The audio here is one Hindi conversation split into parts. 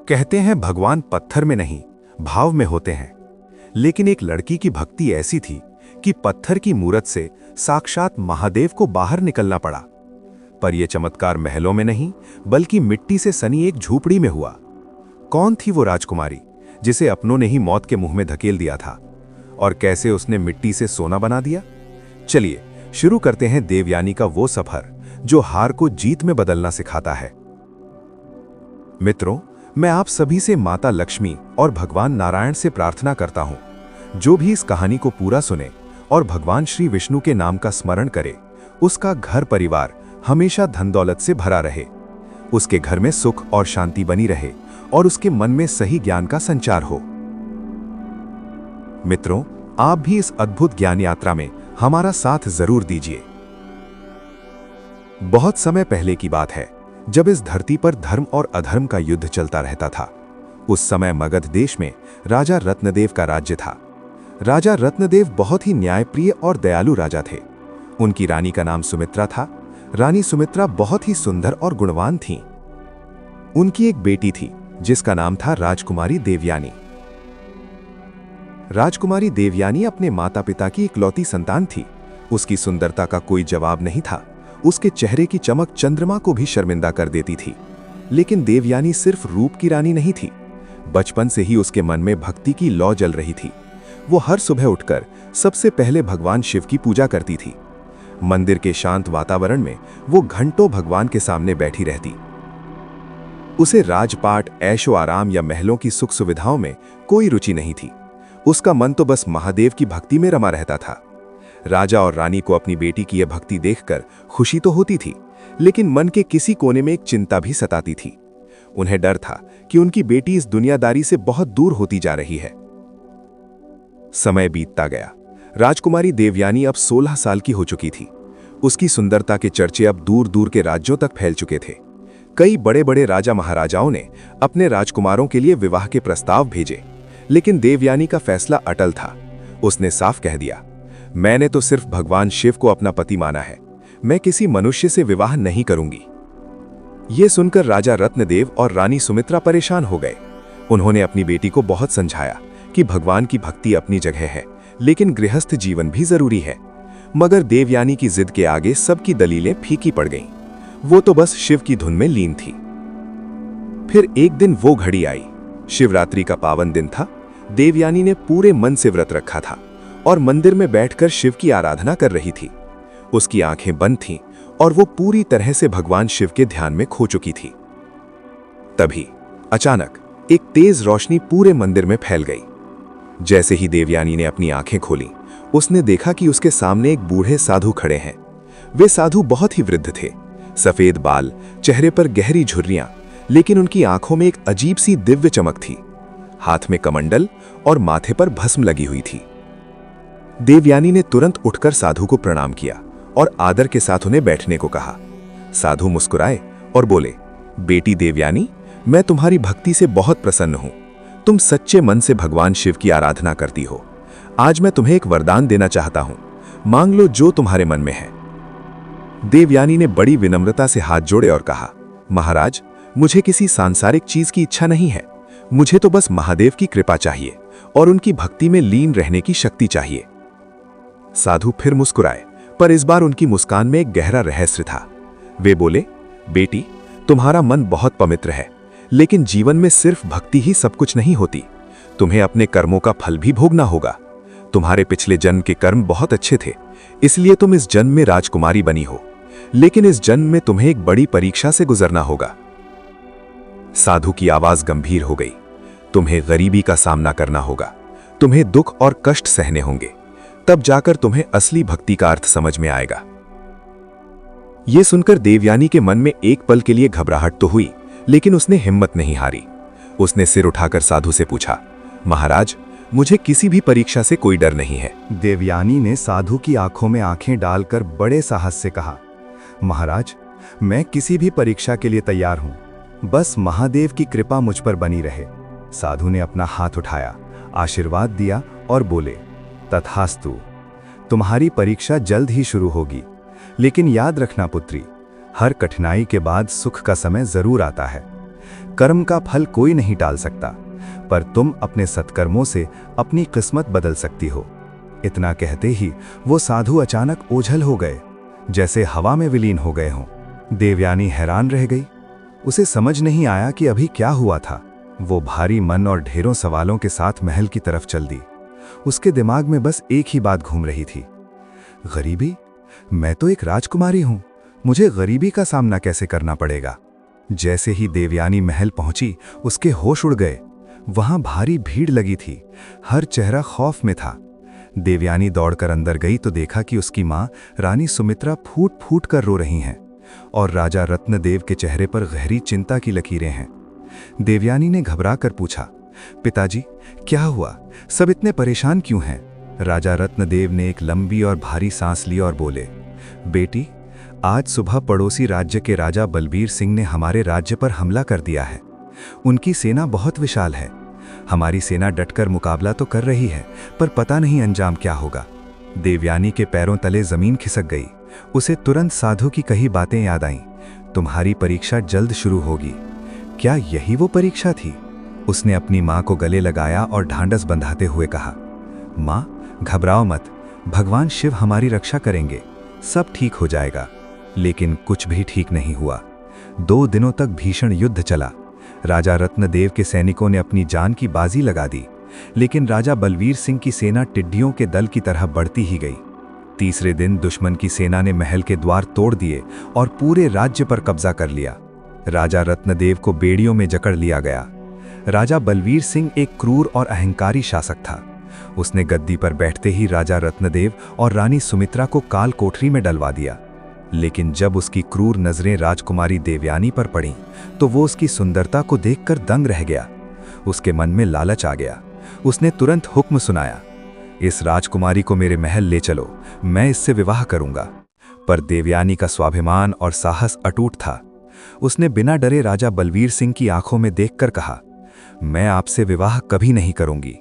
कहते हैं भगवान पत्थर में नहीं, भाव में होते हैं। लेकिन एक लड़की की भक्ति ऐसी थी कि पत्थर की मूरत से साक्षात महादेव को बाहर निकलना पड़ा। पर यह चमत्कार महलों में नहीं, बल्कि मिट्टी से सनी एक झूपड़ी में हुआ। कौन थी वो राजकुमारी जिसे अपनों ने ही मौत के मुंह में धकेल दिया था, और कैसे उसने मिट्टी से सोना बना दिया? चलिए शुरू करते हैं देवयानी का वो सफर जो हार को जीत में बदलना सिखाता है। मित्रों, मैं आप सभी से माता लक्ष्मी और भगवान नारायण से प्रार्थना करता हूं, जो भी इस कहानी को पूरा सुने और भगवान श्री विष्णु के नाम का स्मरण करे, उसका घर परिवार हमेशा धन दौलत से भरा रहे, उसके घर में सुख और शांति बनी रहे और उसके मन में सही ज्ञान का संचार हो। मित्रों, आप भी इस अद्भुत ज्ञान यात्रा में हमारा साथ जरूर दीजिए। बहुत समय पहले की बात है, जब इस धरती पर धर्म और अधर्म का युद्ध चलता रहता था। उस समय मगध देश में राजा रत्नदेव का राज्य था। राजा रत्नदेव बहुत ही न्यायप्रिय और दयालु राजा थे। उनकी रानी का नाम सुमित्रा था। रानी सुमित्रा बहुत ही सुंदर और गुणवान थीं। उनकी एक बेटी थी जिसका नाम था राजकुमारी देवयानी। राजकुमारी देवयानी अपने माता पिता की इकलौती संतान थी। उसकी सुंदरता का कोई जवाब नहीं था। उसके चेहरे की चमक चंद्रमा को भी शर्मिंदा कर देती थी। लेकिन देवयानी सिर्फ रूप की रानी नहीं थी। बचपन से ही उसके मन में भक्ति की लौ जल रही थी। वो हर सुबह उठकर सबसे पहले भगवान शिव की पूजा करती थी। मंदिर के शांत वातावरण में वो घंटों भगवान के सामने बैठी रहती। उसे राजपाट, ऐशो आराम या महलों की सुख सुविधाओं में कोई रुचि नहीं थी। उसका मन तो बस महादेव की भक्ति में रमा रहता था। राजा और रानी को अपनी बेटी की यह भक्ति देखकर खुशी तो होती थी, लेकिन मन के किसी कोने में एक चिंता भी सताती थी। उन्हें डर था कि उनकी बेटी इस दुनियादारी से बहुत दूर होती जा रही है। समय बीतता गया। राजकुमारी देवयानी अब 16 साल की हो चुकी थी। उसकी सुंदरता के चर्चे अब दूर दूर के राज्यों तक फैल चुके थे। कई बड़े बड़े राजा महाराजाओं ने अपने राजकुमारों के लिए विवाह के प्रस्ताव भेजे, लेकिन देवयानी का फैसला अटल था। उसने साफ कह दिया, मैंने तो सिर्फ भगवान शिव को अपना पति माना है, मैं किसी मनुष्य से विवाह नहीं करूंगी। यह सुनकर राजा रत्नदेव और रानी सुमित्रा परेशान हो गए। उन्होंने अपनी बेटी को बहुत समझाया कि भगवान की भक्ति अपनी जगह है, लेकिन गृहस्थ जीवन भी जरूरी है। मगर देवयानी की जिद के आगे सबकी दलीलें फीकी पड़ गईं। वो तो बस शिव की धुन में लीन थी। फिर एक दिन वो घड़ी आई। शिवरात्रि का पावन दिन था। देवयानी ने पूरे मन से व्रत रखा था और मंदिर में बैठकर शिव की आराधना कर रही थी। उसकी आंखें बंद थीं और वो पूरी तरह से भगवान शिव के ध्यान में खो चुकी थी। तभी अचानक एक तेज रोशनी पूरे मंदिर में फैल गई। जैसे ही देवयानी ने अपनी आंखें खोली, उसने देखा कि उसके सामने एक बूढ़े साधु खड़े हैं। वे साधु बहुत ही वृद्ध थे। सफेद बाल, चेहरे पर गहरी झुर्रियां, लेकिन उनकी आंखों में एक अजीब सी दिव्य चमक थी। हाथ में कमंडल और माथे पर भस्म लगी हुई थी। देवयानी ने तुरंत उठकर साधु को प्रणाम किया और आदर के साथ उन्हें बैठने को कहा। साधु मुस्कुराए और बोले, बेटी देवयानी, मैं तुम्हारी भक्ति से बहुत प्रसन्न हूं। तुम सच्चे मन से भगवान शिव की आराधना करती हो। आज मैं तुम्हें एक वरदान देना चाहता हूं। मांग लो जो तुम्हारे मन में है। देवयानी ने बड़ी विनम्रता से हाथ जोड़े और कहा, महाराज, मुझे किसी सांसारिक चीज की इच्छा नहीं है। मुझे तो बस महादेव की कृपा चाहिए और उनकी भक्ति में लीन रहने की शक्ति चाहिए। साधु फिर मुस्कुराए, पर इस बार उनकी मुस्कान में एक गहरा रहस्य था। वे बोले, बेटी, तुम्हारा मन बहुत पवित्र है, लेकिन जीवन में सिर्फ भक्ति ही सब कुछ नहीं होती। तुम्हें अपने कर्मों का फल भी भोगना होगा। तुम्हारे पिछले जन्म के कर्म बहुत अच्छे थे, इसलिए तुम इस जन्म में राजकुमारी बनी हो। लेकिन इस जन्म में तुम्हें एक बड़ी परीक्षा से गुजरना होगा। साधु की आवाज गंभीर हो गई। तुम्हें गरीबी का सामना करना होगा। तुम्हें दुख और कष्ट सहने होंगे। तब जाकर तुम्हें असली भक्ति का अर्थ समझ में आएगा। यह सुनकर देवयानी के मन में एक पल के लिए घबराहट तो हुई, लेकिन उसने हिम्मत नहीं हारी। उसने सिर उठाकर साधु से पूछा, महाराज, मुझे किसी भी परीक्षा से कोई डर नहीं है। देवयानी ने साधु की आंखों में आंखें डालकर बड़े साहस से कहा, महाराज, मैं किसी भी परीक्षा के लिए तैयार हूं। बस महादेव की कृपा मुझ पर बनी रहे। साधु ने अपना हाथ उठाया, आशीर्वाद दिया और बोले, तथास्तु, तुम्हारी परीक्षा जल्द ही शुरू होगी। लेकिन याद रखना पुत्री, हर कठिनाई के बाद सुख का समय जरूर आता है। कर्म का फल कोई नहीं टाल सकता, पर तुम अपने सत्कर्मों से अपनी किस्मत बदल सकती हो। इतना कहते ही वो साधु अचानक ओझल हो गए, जैसे हवा में विलीन हो गए हों। देवयानी हैरान रह गई। उसे समझ नहीं आया कि अभी क्या हुआ था। वो भारी मन और ढेरों सवालों के साथ महल की तरफ चल दी। उसके दिमाग में बस एक ही बात घूम रही थी, गरीबी। मैं तो एक राजकुमारी हूं, मुझे गरीबी का सामना कैसे करना पड़ेगा। जैसे ही देवयानी महल पहुंची, उसके होश उड़ गए। वहां भारी भीड़ लगी थी, हर चेहरा खौफ में था। देवयानी दौड़कर अंदर गई तो देखा कि उसकी मां रानी सुमित्रा फूट फूट कर रो रही हैं और राजा रत्नदेव के चेहरे पर गहरी चिंता की लकीरें हैं। देवयानी ने घबरा कर पूछा, पिताजी क्या हुआ, सब इतने परेशान क्यों हैं? राजा रत्नदेव ने एक लंबी और भारी सांस ली और बोले, बेटी, आज सुबह पड़ोसी राज्य के राजा बलबीर सिंह ने हमारे राज्य पर हमला कर दिया है। उनकी सेना बहुत विशाल है। हमारी सेना डटकर मुकाबला तो कर रही है, पर पता नहीं अंजाम क्या होगा। देवयानी के पैरों तले जमीन खिसक गई। उसे तुरंत साधु की कही बातें याद आईं। तुम्हारी परीक्षा जल्द शुरू होगी। क्या यही वो परीक्षा थी? उसने अपनी मां को गले लगाया और ढांढस बंधाते हुए कहा, मां, घबराओ मत, भगवान शिव हमारी रक्षा करेंगे, सब ठीक हो जाएगा। लेकिन कुछ भी ठीक नहीं हुआ। 2 दिनों तक भीषण युद्ध चला। राजा रत्नदेव के सैनिकों ने अपनी जान की बाजी लगा दी, लेकिन राजा बलवीर सिंह की सेना टिड्डियों के दल की तरह बढ़ती ही गई। तीसरे दिन दुश्मन की सेना ने महल के द्वार तोड़ दिए और पूरे राज्य पर कब्जा कर लिया। राजा रत्नदेव को बेड़ियों में जकड़ लिया गया। राजा बलवीर सिंह एक क्रूर और अहंकारी शासक था। उसने गद्दी पर बैठते ही राजा रत्नदेव और रानी सुमित्रा को काल कोठरी में डलवा दिया। लेकिन जब उसकी क्रूर नजरें राजकुमारी देवयानी पर पड़ीं, तो वो उसकी सुंदरता को देखकर दंग रह गया। उसके मन में लालच आ गया। उसने तुरंत हुक्म सुनाया, इस राजकुमारी को मेरे महल ले चलो, मैं इससे विवाह करूंगा। पर देवयानी का स्वाभिमान और साहस अटूट था। उसने बिना डरे राजा बलवीर सिंह की आंखों में देखकर कहा, मैं आपसे विवाह कभी नहीं करूंगी।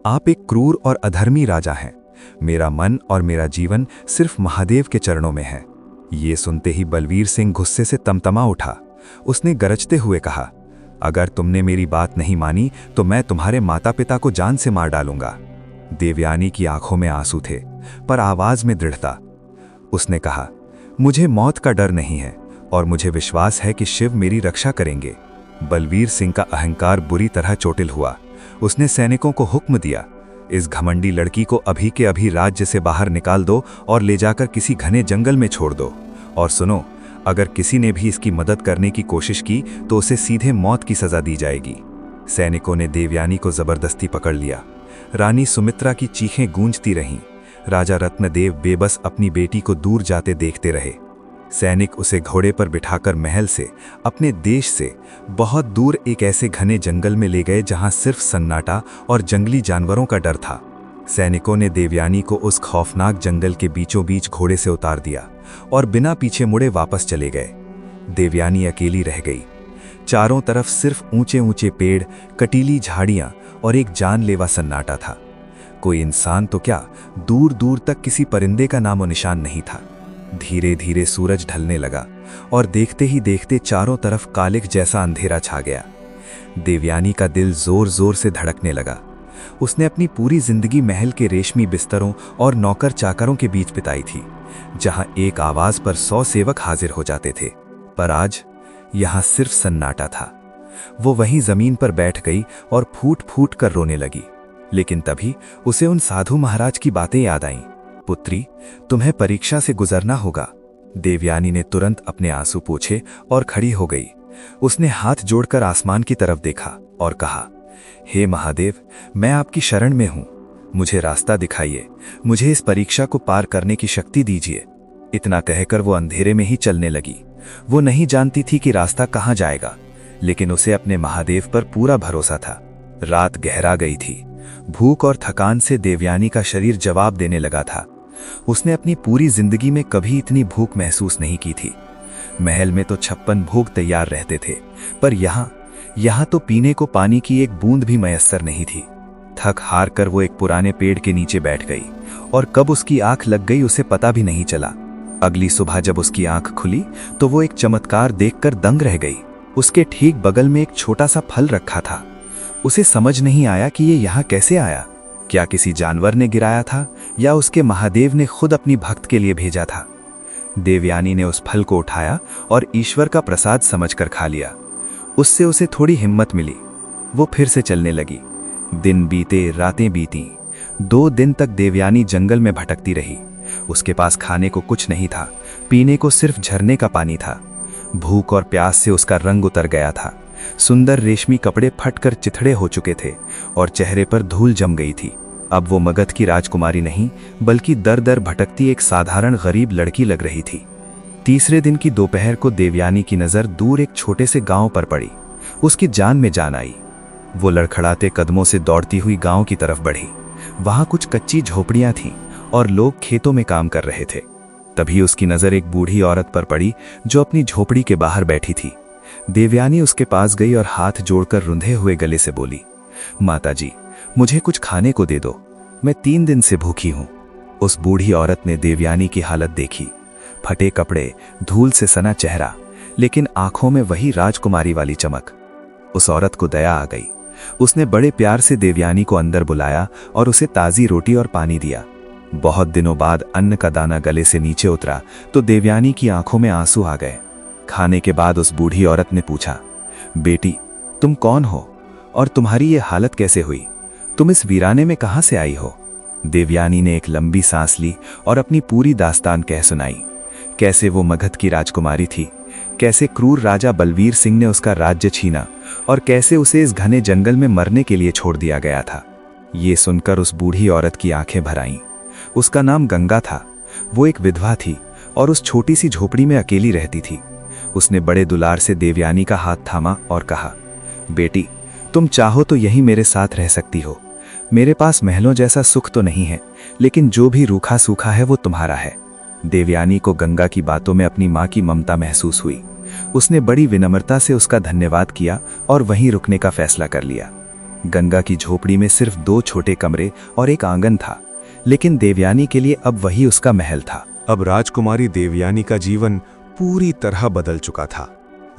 आप एक क्रूर और अधर्मी राजा हैं। मेरा मन और मेरा जीवन सिर्फ महादेव के चरणों में है। ये सुनते ही बलवीर सिंह गुस्से से तमतमा उठा। उसने गरजते हुए कहा, अगर तुमने मेरी बात नहीं मानी तो मैं तुम्हारे माता पिता को जान से मार डालूंगा। देवयानी की आंखों में आंसू थे, पर आवाज में दृढ़ता। उसने कहा, मुझे मौत का डर नहीं है और मुझे विश्वास है कि शिव मेरी रक्षा करेंगे। बलवीर सिंह का अहंकार बुरी तरह चोटिल हुआ। उसने सैनिकों को हुक्म दिया, इस घमंडी लड़की को अभी के अभी राज्य से बाहर निकाल दो और ले जाकर किसी घने जंगल में छोड़ दो। और सुनो, अगर किसी ने भी इसकी मदद करने की कोशिश की तो उसे सीधे मौत की सजा दी जाएगी। सैनिकों ने देवयानी को जबरदस्ती पकड़ लिया। रानी सुमित्रा की चीखें गूंजती रहीं। राजा रत्नदेव बेबस अपनी बेटी को दूर जाते देखते रहे। सैनिक उसे घोड़े पर बिठाकर महल से, अपने देश से बहुत दूर एक ऐसे घने जंगल में ले गए जहां सिर्फ सन्नाटा और जंगली जानवरों का डर था। सैनिकों ने देवयानी को उस खौफनाक जंगल के बीचों बीच घोड़े से उतार दिया और बिना पीछे मुड़े वापस चले गए। देवयानी अकेली रह गई। चारों तरफ सिर्फ ऊंचे ऊंचे पेड़, कटीली झाड़ियां और एक जानलेवा सन्नाटा था। कोई इंसान तो क्या, दूर दूर तक किसी परिंदे का नामो निशान नहीं था। धीरे धीरे सूरज ढलने लगा और देखते ही देखते चारों तरफ कालिख जैसा अंधेरा छा गया। देवयानी का दिल जोर जोर से धड़कने लगा। उसने अपनी पूरी जिंदगी महल के रेशमी बिस्तरों और नौकर चाकरों के बीच बिताई थी, जहां एक आवाज पर 100 सेवक हाजिर हो जाते थे। पर आज यहां सिर्फ सन्नाटा था। वो वहीं जमीन पर बैठ गई और फूट फूट कर रोने लगी। लेकिन तभी उसे उन साधु महाराज की बातें याद आईं। पुत्री, तुम्हें परीक्षा से गुजरना होगा। देवयानी ने तुरंत अपने आंसू पोंछे और खड़ी हो गई। उसने हाथ जोड़कर आसमान की तरफ देखा और कहा, हे महादेव, मैं आपकी शरण में हूं। मुझे रास्ता दिखाइए, मुझे इस परीक्षा को पार करने की शक्ति दीजिए। इतना कहकर वो अंधेरे में ही चलने लगी। वो नहीं जानती थी कि रास्ता कहाँ जाएगा, लेकिन उसे अपने महादेव पर पूरा भरोसा था। रात गहरा गई थी। भूख और थकान से देवयानी का शरीर जवाब देने लगा था। उसने अपनी पूरी जिंदगी में कभी इतनी भूख महसूस नहीं की थी। महल में तो 56 भोग तैयार रहते थे, पर यहाँ तो पीने को पानी की एक बूंद भी मयस्सर नहीं थी। थक हार कर वो एक पुराने पेड़ के नीचे बैठ गई और कब उसकी आंख लग गई उसे पता भी नहीं चला। अगली सुबह जब उसकी आंख खुली तो वो एक चमत्कार देखकर दंग रह गई। उसके ठीक बगल में एक छोटा सा फल रखा था। उसे समझ नहीं आया कि ये यहाँ कैसे आया। क्या किसी जानवर ने गिराया था या उसके महादेव ने खुद अपनी भक्त के लिए भेजा था। देवयानी ने उस फल को उठाया और ईश्वर का प्रसाद समझकर खा लिया। उससे उसे थोड़ी हिम्मत मिली। वो फिर से चलने लगी। दिन बीते, रातें बीती। 2 दिन तक देवयानी जंगल में भटकती रही। उसके पास खाने को कुछ नहीं था, पीने को सिर्फ झरने का पानी था। भूख और प्यास से उसका रंग उतर गया था। सुंदर रेशमी कपड़े फटकर चिथड़े हो चुके थे और चेहरे पर धूल जम गई थी। अब वो मगध की राजकुमारी नहीं, बल्कि दर दर भटकती एक साधारण गरीब लड़की लग रही थी। तीसरे दिन की दोपहर को देवयानी की नज़र दूर एक छोटे से गांव पर पड़ी। उसकी जान में जान आई। वो लड़खड़ाते कदमों से दौड़ती हुई गांव की तरफ बढ़ी। वहां कुछ कच्ची झोपड़ियां थीं और लोग खेतों में काम कर रहे थे। तभी उसकी नज़र एक बूढ़ी औरत पर पड़ी जो अपनी झोपड़ी के बाहर बैठी थी। देवयानी उसके पास गई और हाथ जोड़कर रुंधे हुए गले से बोली, माताजी, मुझे कुछ खाने को दे दो, मैं 3 दिन से भूखी हूं। उस बूढ़ी औरत ने देवयानी की हालत देखी। फटे कपड़े, धूल से सना चेहरा, लेकिन आंखों में वही राजकुमारी वाली चमक। उस औरत को दया आ गई। उसने बड़े प्यार से देवयानी को अंदर बुलाया और उसे ताज़ी रोटी और पानी दिया। बहुत दिनों बाद अन्न का दाना गले से नीचे उतरा तो देवयानी की आंखों में आंसू आ गए। खाने के बाद उस बूढ़ी औरत ने पूछा, बेटी, तुम कौन हो और तुम्हारी ये हालत कैसे हुई? तुम इस वीराने में कहां से आई हो? देवयानी ने एक लंबी सांस ली और अपनी पूरी दास्तान कह सुनाई। कैसे वो मगध की राजकुमारी थी, कैसे क्रूर राजा बलवीर सिंह ने उसका राज्य छीना और कैसे उसे इस घने जंगल में मरने के लिए छोड़ दिया गया था। ये सुनकर उस बूढ़ी औरत की आंखें भर आईं। उसका नाम गंगा था। वो एक विधवा थी और उस छोटी सी झोपड़ी में अकेली रहती थी। उसने बड़े दुलार से देवयानी का हाथ थामा और कहा, बेटी, तुम चाहो तो यहीं मेरे साथ रह सकती हो। मेरे पास महलों जैसा सुख तो नहीं है, लेकिन जो भी रूखा सूखा है वो तुम्हारा है। देवयानी को गंगा की बातों में अपनी माँ की ममता महसूस हुई। उसने बड़ी विनम्रता से उसका धन्यवाद किया और वहीं रुकने का फैसला कर लिया। गंगा की झोपड़ी में सिर्फ 2 छोटे कमरे और एक आंगन था, लेकिन देवयानी के लिए अब वही उसका महल था। अब राजकुमारी देवयानी का जीवन पूरी तरह बदल चुका था।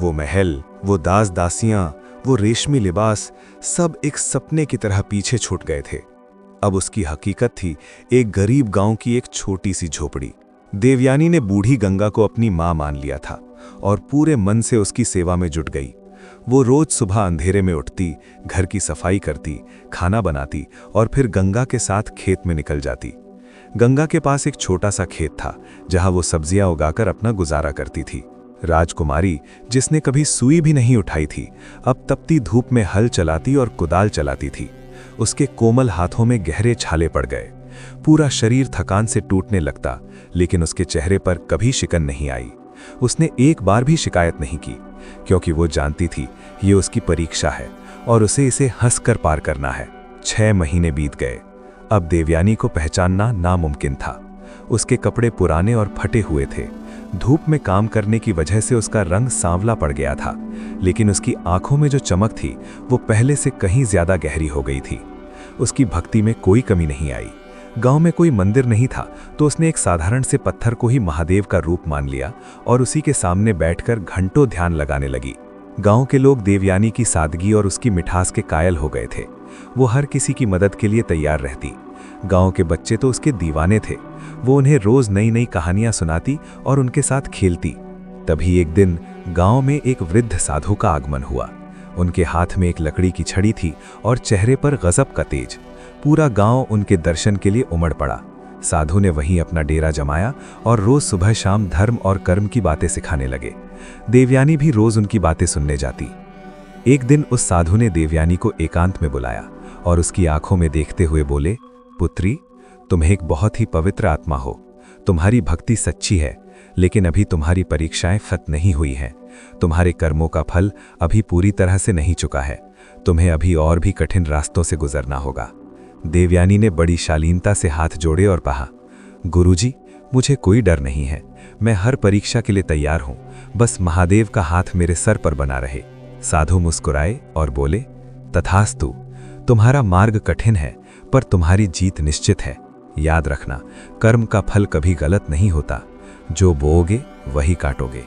वो महल, वो दास दासियां, वो रेशमी लिबास, सब एक सपने की तरह पीछे छूट गए थे। अब उसकी हकीकत थी एक गरीब गांव की एक छोटी सी झोपड़ी। देवयानी ने बूढ़ी गंगा को अपनी मां मान लिया था और पूरे मन से उसकी सेवा में जुट गई। वो रोज सुबह अंधेरे में उठती, घर की सफाई करती, खाना बनाती और फिर गंगा के साथ खेत में निकल जाती। गंगा के पास एक छोटा सा खेत था जहां वो सब्जियां उगाकर अपना गुजारा करती थी। राजकुमारी, जिसने कभी सुई भी नहीं उठाई थी, अब तपती धूप में हल चलाती और कुदाल चलाती थी। उसके कोमल हाथों में गहरे छाले पड़ गए। पूरा शरीर थकान से टूटने लगता, लेकिन उसके चेहरे पर कभी शिकन नहीं आई। उसने एक बार भी शिकायत नहीं की, क्योंकि वो जानती थी ये उसकी परीक्षा है और उसे इसे हंसकर पार करना है। 6 महीने बीत गए। अब देवयानी को पहचानना नामुमकिन था। उसके कपड़े पुराने और फटे हुए थे। धूप में काम करने की वजह से उसका रंग सांवला पड़ गया था, लेकिन उसकी आंखों में जो चमक थी वो पहले से कहीं ज्यादा गहरी हो गई थी। उसकी भक्ति में कोई कमी नहीं आई। गांव में कोई मंदिर नहीं था तो उसने एक साधारण से पत्थर को ही महादेव का रूप मान लिया और उसी के सामने बैठकर घंटों ध्यान लगाने लगी। गांव के लोग देवयानी की सादगी और उसकी मिठास के कायल हो गए थे। वो हर किसी की मदद के लिए तैयार रहती। गांव के बच्चे तो उसके दीवाने थे। वो उन्हें रोज नई नई कहानियां सुनाती और उनके साथ खेलती। तभी एक दिन गांव में एक वृद्ध साधु का आगमन हुआ। उनके हाथ में एक लकड़ी की छड़ी थी और चेहरे पर गजब का तेज। पूरा गांव उनके दर्शन के लिए उमड़ पड़ा। साधु ने वहीं अपना डेरा जमाया और रोज सुबह शाम धर्म और कर्म की बातें सिखाने लगे। देवयानी भी रोज उनकी बातें सुनने जाती। एक दिन उस साधु ने देवयानी को एकांत में बुलाया और उसकी आंखों में देखते हुए बोले, पुत्री, तुम एक बहुत ही पवित्र आत्मा हो। तुम्हारी भक्ति सच्ची है, लेकिन अभी तुम्हारी परीक्षाएं खत्म नहीं हुई हैं। तुम्हारे कर्मों का फल अभी पूरी तरह से नहीं चुका है। तुम्हें अभी और भी कठिन रास्तों से गुजरना होगा। देवयानी ने बड़ी शालीनता से हाथ जोड़े और कहा, गुरुजी, मुझे कोई डर नहीं है। मैं हर परीक्षा के लिए तैयार हूं। बस महादेव का हाथ मेरे सर पर बना रहे। साधु मुस्कुराए और बोले, तथास्तु। तुम्हारा मार्ग कठिन है, पर तुम्हारी जीत निश्चित है। याद रखना, कर्म का फल कभी गलत नहीं होता। जो बोओगे वही काटोगे।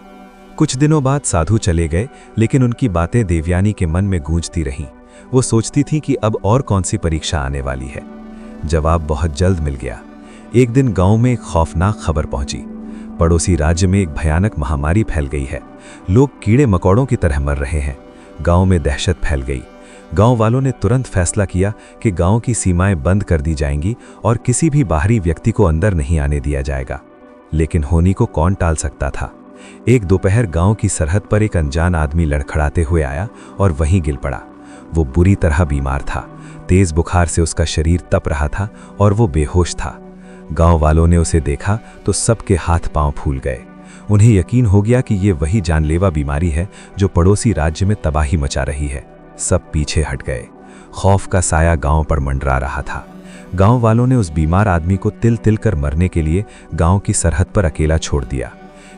कुछ दिनों बाद साधु चले गए, लेकिन उनकी बातें देवयानी के मन में गूंजती रहीं। वो सोचती थी कि अब और कौन सी परीक्षा आने वाली है। जवाब बहुत जल्द मिल गया। एक दिन गांव में एक खौफनाक खबर पहुंची। पड़ोसी राज्य में एक भयानक महामारी फैल गई है। लोग कीड़े मकोड़ों की तरह मर रहे हैं। गांव में दहशत फैल गई। गांव वालों ने तुरंत फैसला किया कि गांव की सीमाएं बंद कर दी जाएंगी और किसी भी बाहरी व्यक्ति को अंदर नहीं आने दिया जाएगा। लेकिन होनी को कौन टाल सकता था। एक दोपहर गांव की सरहद पर एक अनजान आदमी लड़खड़ाते हुए आया और वहीं गिर पड़ा। वो बुरी तरह बीमार था। तेज बुखार से उसका शरीर तप रहा था और वो बेहोश था। गांव वालों ने उसे देखा तो सबके हाथ पांव फूल गए। उन्हें यकीन हो गया कि ये वही जानलेवा बीमारी है जो पड़ोसी राज्य में तबाही मचा रही है। सब पीछे हट गए। खौफ का साया गांव पर मंडरा रहा था। गांव वालों ने उस बीमार आदमी को तिल तिल कर मरने के लिए गांव की सरहद पर अकेला छोड़ दिया।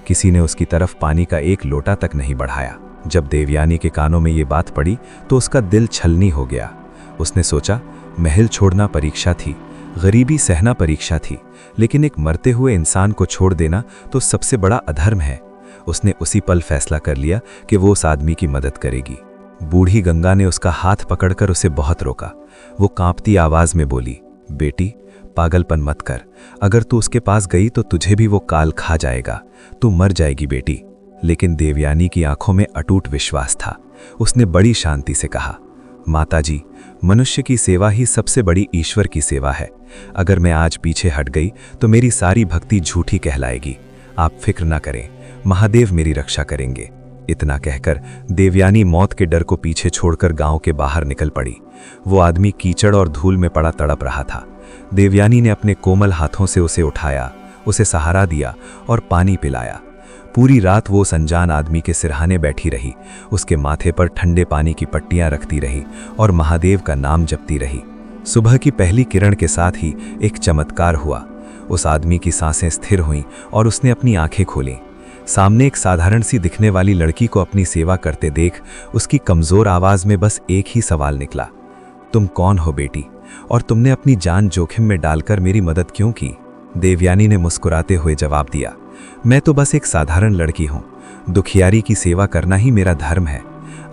किसी ने उसकी तरफ पानी का एक लोटा तक नहीं बढ़ाया। जब देवयानी के कानों में ये बात पड़ी तो उसका दिल छलनी हो गया। उसने सोचा, महल छोड़ना परीक्षा थी, गरीबी सहना परीक्षा थी, लेकिन एक मरते हुए इंसान को छोड़ देना तो सबसे बड़ा अधर्म है। उसने उसी पल फैसला कर लिया कि वो उस आदमी की मदद करेगी। बूढ़ी गंगा ने उसका हाथ पकड़कर उसे बहुत रोका। वो कांपती आवाज में बोली, बेटी, पागलपन मत कर। अगर तू उसके पास गई तो तुझे भी वो काल खा जाएगा। तू मर जाएगी बेटी। लेकिन देवयानी की आंखों में अटूट विश्वास था। उसने बड़ी शांति से कहा, माताजी, मनुष्य की सेवा ही सबसे बड़ी ईश्वर की सेवा है। अगर मैं आज पीछे हट गई तो मेरी सारी भक्ति झूठी कहलाएगी। आप फिक्र ना करें, महादेव मेरी रक्षा करेंगे। इतना कहकर देवयानी मौत के डर को पीछे छोड़कर गांव के बाहर निकल पड़ी। वो आदमी कीचड़ और धूल में पड़ा तड़प रहा था। देवयानी ने अपने कोमल हाथों से उसे उठाया, उसे सहारा दिया और पानी पिलाया। पूरी रात वो उस अनजान आदमी के सिरहाने बैठी रही, उसके माथे पर ठंडे पानी की पट्टियां रखती रही और महादेव का नाम जपती रही। सुबह की पहली किरण के साथ ही एक चमत्कार हुआ। उस आदमी की सांसें स्थिर हुईं और उसने अपनी आंखें खोलीं। सामने एक साधारण सी दिखने वाली लड़की को अपनी सेवा करते देख उसकी कमजोर आवाज में बस एक ही सवाल निकला, तुम कौन हो बेटी, और तुमने अपनी जान जोखिम में डालकर मेरी मदद क्यों की? देवयानी ने मुस्कुराते हुए जवाब दिया, मैं तो बस एक साधारण लड़की हूँ। दुखियारी की सेवा करना ही मेरा धर्म है।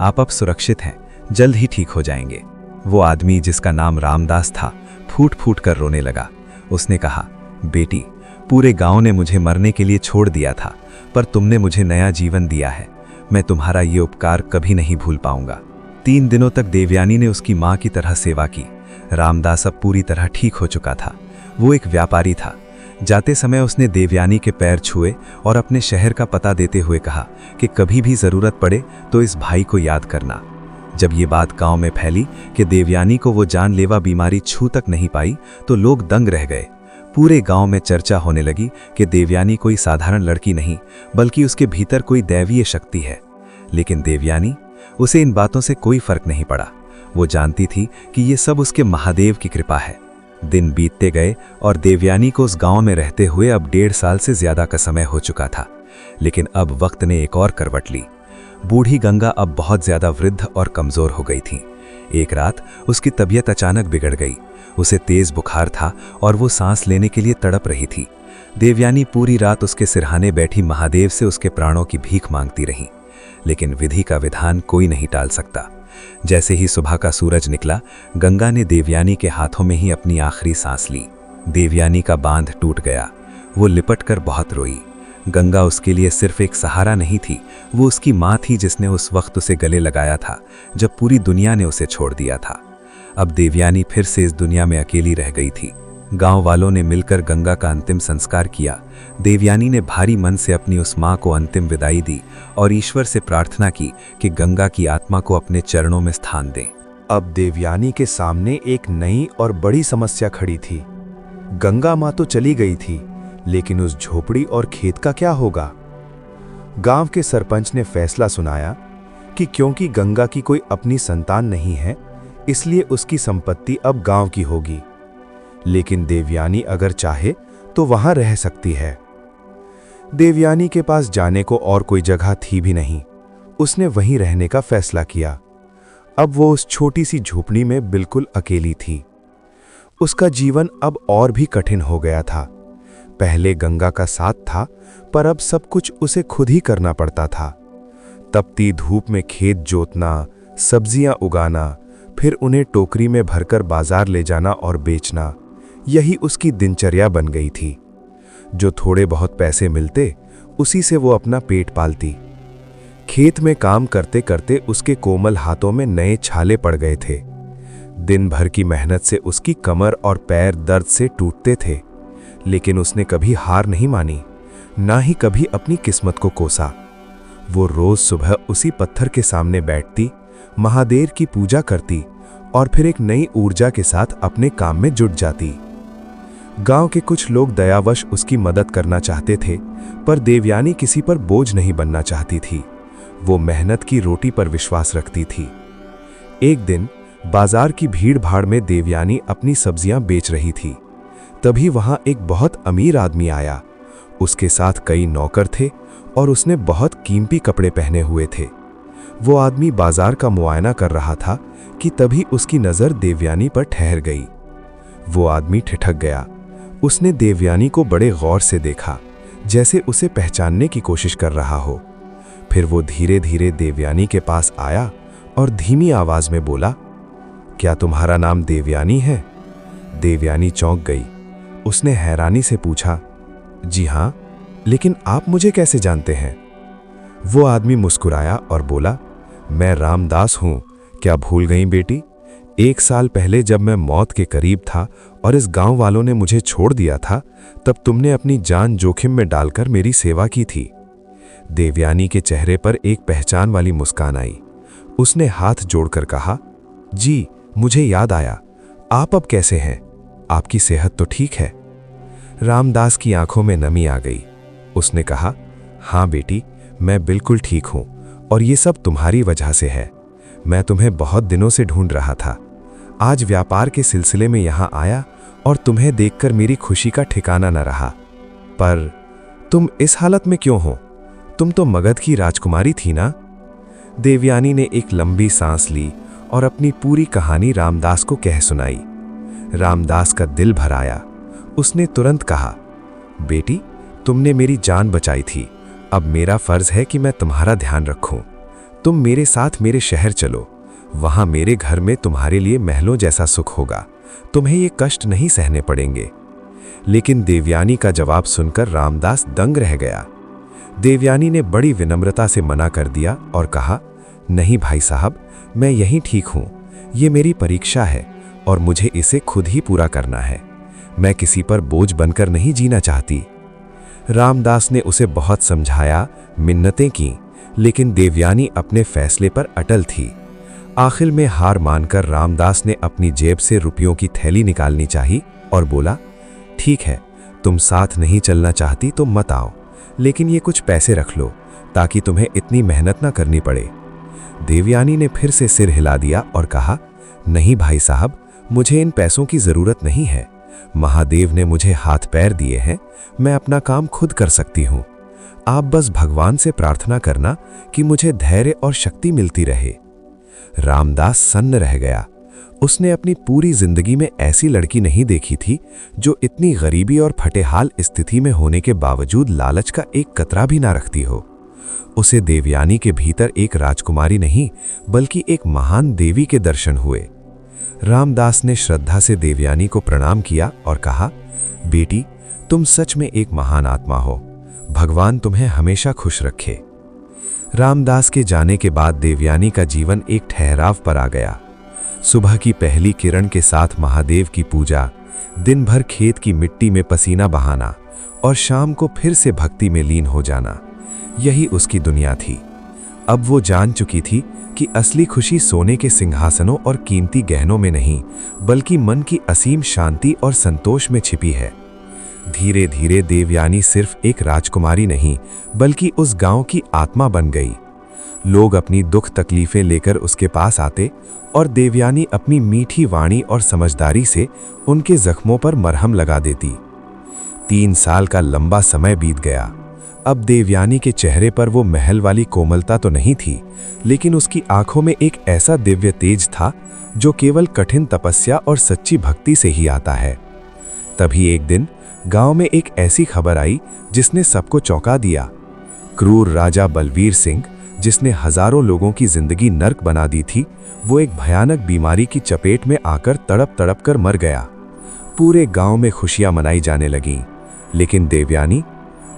आप अब सुरक्षित हैं, जल्द ही ठीक हो जाएंगे। वो आदमी, जिसका नाम रामदास था, फूट फूट कर रोने लगा। उसने कहा, बेटी, पूरे गांव ने मुझे मरने के लिए छोड़ दिया था, पर तुमने मुझे नया जीवन दिया है। मैं तुम्हारा ये उपकार कभी नहीं भूल पाऊंगा। 3 दिनों तक देवयानी ने उसकी माँ की तरह सेवा की। रामदास अब पूरी तरह ठीक हो चुका था। वो एक व्यापारी था। जाते समय उसने देवयानी के पैर छुए और अपने शहर का पता देते हुए कहा कि कभी भी जरूरत पड़े तो इस भाई को याद करना। जब ये बात गांव में फैली कि देवयानी को वो जानलेवा बीमारी छू तक नहीं पाई तो लोग दंग रह गए। पूरे गांव में चर्चा होने लगी कि देवयानी कोई साधारण लड़की नहीं, बल्कि उसके भीतर कोई दैवीय शक्ति है। लेकिन देवयानी, उसे इन बातों से कोई फर्क नहीं पड़ा। वो जानती थी कि ये सब उसके महादेव की कृपा है। दिन बीतते गए और देवयानी को उस गांव में रहते हुए अब 1.5 साल से ज्यादा का समय हो चुका था। लेकिन अब वक्त ने एक और करवट ली। बूढ़ी गंगा अब बहुत ज्यादा वृद्ध और कमजोर हो गई थी। एक रात उसकी तबीयत अचानक बिगड़ गई। उसे तेज बुखार था और वो सांस लेने के लिए तड़प रही थी। देवयानी पूरी रात उसके सिरहाने बैठी महादेव से उसके प्राणों की भीख मांगती रही। लेकिन विधि का विधान कोई नहीं टाल सकता। जैसे ही सुबह का सूरज निकला, गंगा ने देवयानी के हाथों में ही अपनी आखिरी सांस ली। देवयानी का बांध टूट गया। वो लिपट कर बहुत रोई। गंगा उसके लिए सिर्फ एक सहारा नहीं थी, वो उसकी माँ थी जिसने उस वक्त उसे गले लगाया था जब पूरी दुनिया ने उसे छोड़ दिया था। अब देवयानी फिर से इस दुनिया में अकेली रह गई थी। गांव वालों ने मिलकर गंगा का अंतिम संस्कार किया। देवयानी ने भारी मन से अपनी उस माँ को अंतिम विदाई दी और ईश्वर से प्रार्थना की कि गंगा की आत्मा को अपने चरणों में स्थान दे। अब देवयानी के सामने एक नई और बड़ी समस्या खड़ी थी। गंगा माँ तो चली गई थी, लेकिन उस झोपड़ी और खेत का क्या होगा? गांव के सरपंच ने फैसला सुनाया कि क्योंकि गंगा की कोई अपनी संतान नहीं है, इसलिए उसकी संपत्ति अब गांव की होगी। लेकिन देवयानी अगर चाहे तो वहां रह सकती है। देवयानी के पास जाने को और कोई जगह थी भी नहीं। उसने वहीं रहने का फैसला किया। अब वो उस छोटी सी झोपड़ी में बिल्कुल अकेली थी। उसका जीवन अब और भी कठिन हो गया था। पहले गंगा का साथ था, पर अब सब कुछ उसे खुद ही करना पड़ता था। तपती धूप में खेत जोतना, सब्जियां उगाना, फिर उन्हें टोकरी में भरकर बाजार ले जाना और बेचना, यही उसकी दिनचर्या बन गई थी। जो थोड़े बहुत पैसे मिलते उसी से वो अपना पेट पालती। खेत में काम करते करते उसके कोमल हाथों में नए छाले पड़ गए थे। दिन भर की मेहनत से उसकी कमर और पैर दर्द से टूटते थे, लेकिन उसने कभी हार नहीं मानी, ना ही कभी अपनी किस्मत को कोसा। वो रोज सुबह उसी पत्थर के सामने बैठती, महादेव की पूजा करती और फिर एक नई ऊर्जा के साथ अपने काम में जुट जाती। गांव के कुछ लोग दयावश उसकी मदद करना चाहते थे, पर देवयानी किसी पर बोझ नहीं बनना चाहती थी। वो मेहनत की रोटी पर विश्वास रखती थी। एक दिन बाजार की भीड़ भाड़ में देवयानी अपनी सब्जियां बेच रही थी। तभी वहां एक बहुत अमीर आदमी आया। उसके साथ कई नौकर थे और उसने बहुत कीमती कपड़े पहने हुए थे। वो आदमी बाजार का मुआयना कर रहा था कि तभी उसकी नजर देवयानी पर ठहर गई। वो आदमी ठिठक गया। उसने देवयानी को बड़े गौर से देखा, जैसे उसे पहचानने की कोशिश कर रहा हो। फिर वो धीरे धीरे देवयानी के पास आया और धीमी आवाज में बोला, क्या तुम्हारा नाम देवयानी है? देवयानी चौंक गई। उसने हैरानी से पूछा, जी हां, लेकिन आप मुझे कैसे जानते हैं? वो आदमी मुस्कुराया और बोला, मैं रामदास हूं, क्या भूल गई बेटी? 1 साल पहले जब मैं मौत के करीब था और इस गांव वालों ने मुझे छोड़ दिया था, तब तुमने अपनी जान जोखिम में डालकर मेरी सेवा की थी। देवयानी के चेहरे पर एक पहचान वाली मुस्कान आई। उसने हाथ जोड़कर कहा, जी मुझे याद आया, आप अब कैसे हैं? आपकी सेहत तो ठीक है? रामदास की आंखों में नमी आ गई। उसने कहा, हाँ बेटी, मैं बिल्कुल ठीक हूं और ये सब तुम्हारी वजह से है। मैं तुम्हें बहुत दिनों से ढूंढ रहा था। आज व्यापार के सिलसिले में यहां आया और तुम्हें देखकर मेरी खुशी का ठिकाना न रहा। पर तुम इस हालत में क्यों हो? तुम तो मगध की राजकुमारी थी ना? देवयानी ने एक लंबी सांस ली और अपनी पूरी कहानी रामदास को कह सुनाई। रामदास का दिल भर आया। उसने तुरंत कहा, बेटी, तुमने मेरी जान बचाई थी। अब मेरा फर्ज है कि मैं तुम्हारा ध्यान रखूं। तुम मेरे साथ मेरे शहर चलो। वहां मेरे घर में तुम्हारे लिए महलों जैसा सुख होगा। तुम्हें ये कष्ट नहीं सहने पड़ेंगे। लेकिन देवयानी का जवाब सुनकर रामदास दंग रह गया। देवयानी ने बड़ी विनम्रता से मना कर दिया और कहा, नहीं भाई साहब, मैं यहीं ठीक हूं। ये मेरी परीक्षा है और मुझे इसे खुद ही पूरा करना है। मैं किसी पर बोझ बनकर नहीं जीना चाहती। रामदास ने उसे बहुत समझाया, मिन्नतें की, लेकिन देवयानी अपने फैसले पर अटल थी। आखिर में हार मानकर रामदास ने अपनी जेब से रुपयों की थैली निकालनी चाहिए और बोला, ठीक है, तुम साथ नहीं चलना चाहती तो मत आओ, लेकिन ये कुछ पैसे रख लो ताकि तुम्हें इतनी मेहनत ना करनी पड़े। देवयानी ने फिर से सिर हिला दिया और कहा, नहीं भाई साहब, मुझे इन पैसों की जरूरत नहीं है। महादेव ने मुझे हाथ पैर दिए हैं, मैं अपना काम खुद कर सकती हूँ। आप बस भगवान से प्रार्थना करना कि मुझे धैर्य और शक्ति मिलती रहे। रामदास सन्न रह गया। उसने अपनी पूरी जिंदगी में ऐसी लड़की नहीं देखी थी जो इतनी गरीबी और फटेहाल स्थिति में होने के बावजूद लालच का एक कतरा भी ना रखती हो। उसे देवयानी के भीतर एक राजकुमारी नहीं बल्कि एक महान देवी के दर्शन हुए। रामदास ने श्रद्धा से देवयानी को प्रणाम किया और कहा, बेटी, तुम सच में एक महान आत्मा हो। भगवान तुम्हें हमेशा खुश रखे। रामदास के जाने के बाद देवयानी का जीवन एक ठहराव पर आ गया। सुबह की पहली किरण के साथ महादेव की पूजा, दिन भर खेत की मिट्टी में पसीना बहाना और शाम को फिर से भक्ति में लीन हो जाना, यही उसकी दुनिया थी। अब वो जान चुकी थी कि असली खुशी सोने के सिंहासनों और कीमती गहनों में नहीं, बल्कि मन की असीम शांति और संतोष में छिपी है। धीरे धीरे देवयानी सिर्फ एक राजकुमारी नहीं, बल्कि उस गांव की आत्मा बन गई। लोग अपनी दुख तकलीफें लेकर उसके पास आते और देवयानी अपनी मीठी वाणी और समझदारी से उनके जख्मों पर मरहम लगा देती। 3 साल का लंबा समय बीत गया। अब देवयानी के चेहरे पर वो महल वाली कोमलता तो नहीं थी, लेकिन उसकी आंखों में एक ऐसा दिव्य तेज था जो केवल कठिन तपस्या और सच्ची भक्ति से ही आता है। तभी एक दिन गांव में एक ऐसी खबर आई जिसने सबको चौंका दिया। क्रूर राजा बलवीर सिंह, जिसने हजारों लोगों की जिंदगी नर्क बना दी थी, वो एक भयानक बीमारी की चपेट में आकर तड़प तड़प कर मर गया। पूरे गांव में खुशियां मनाई जाने लगीं, लेकिन देवयानी,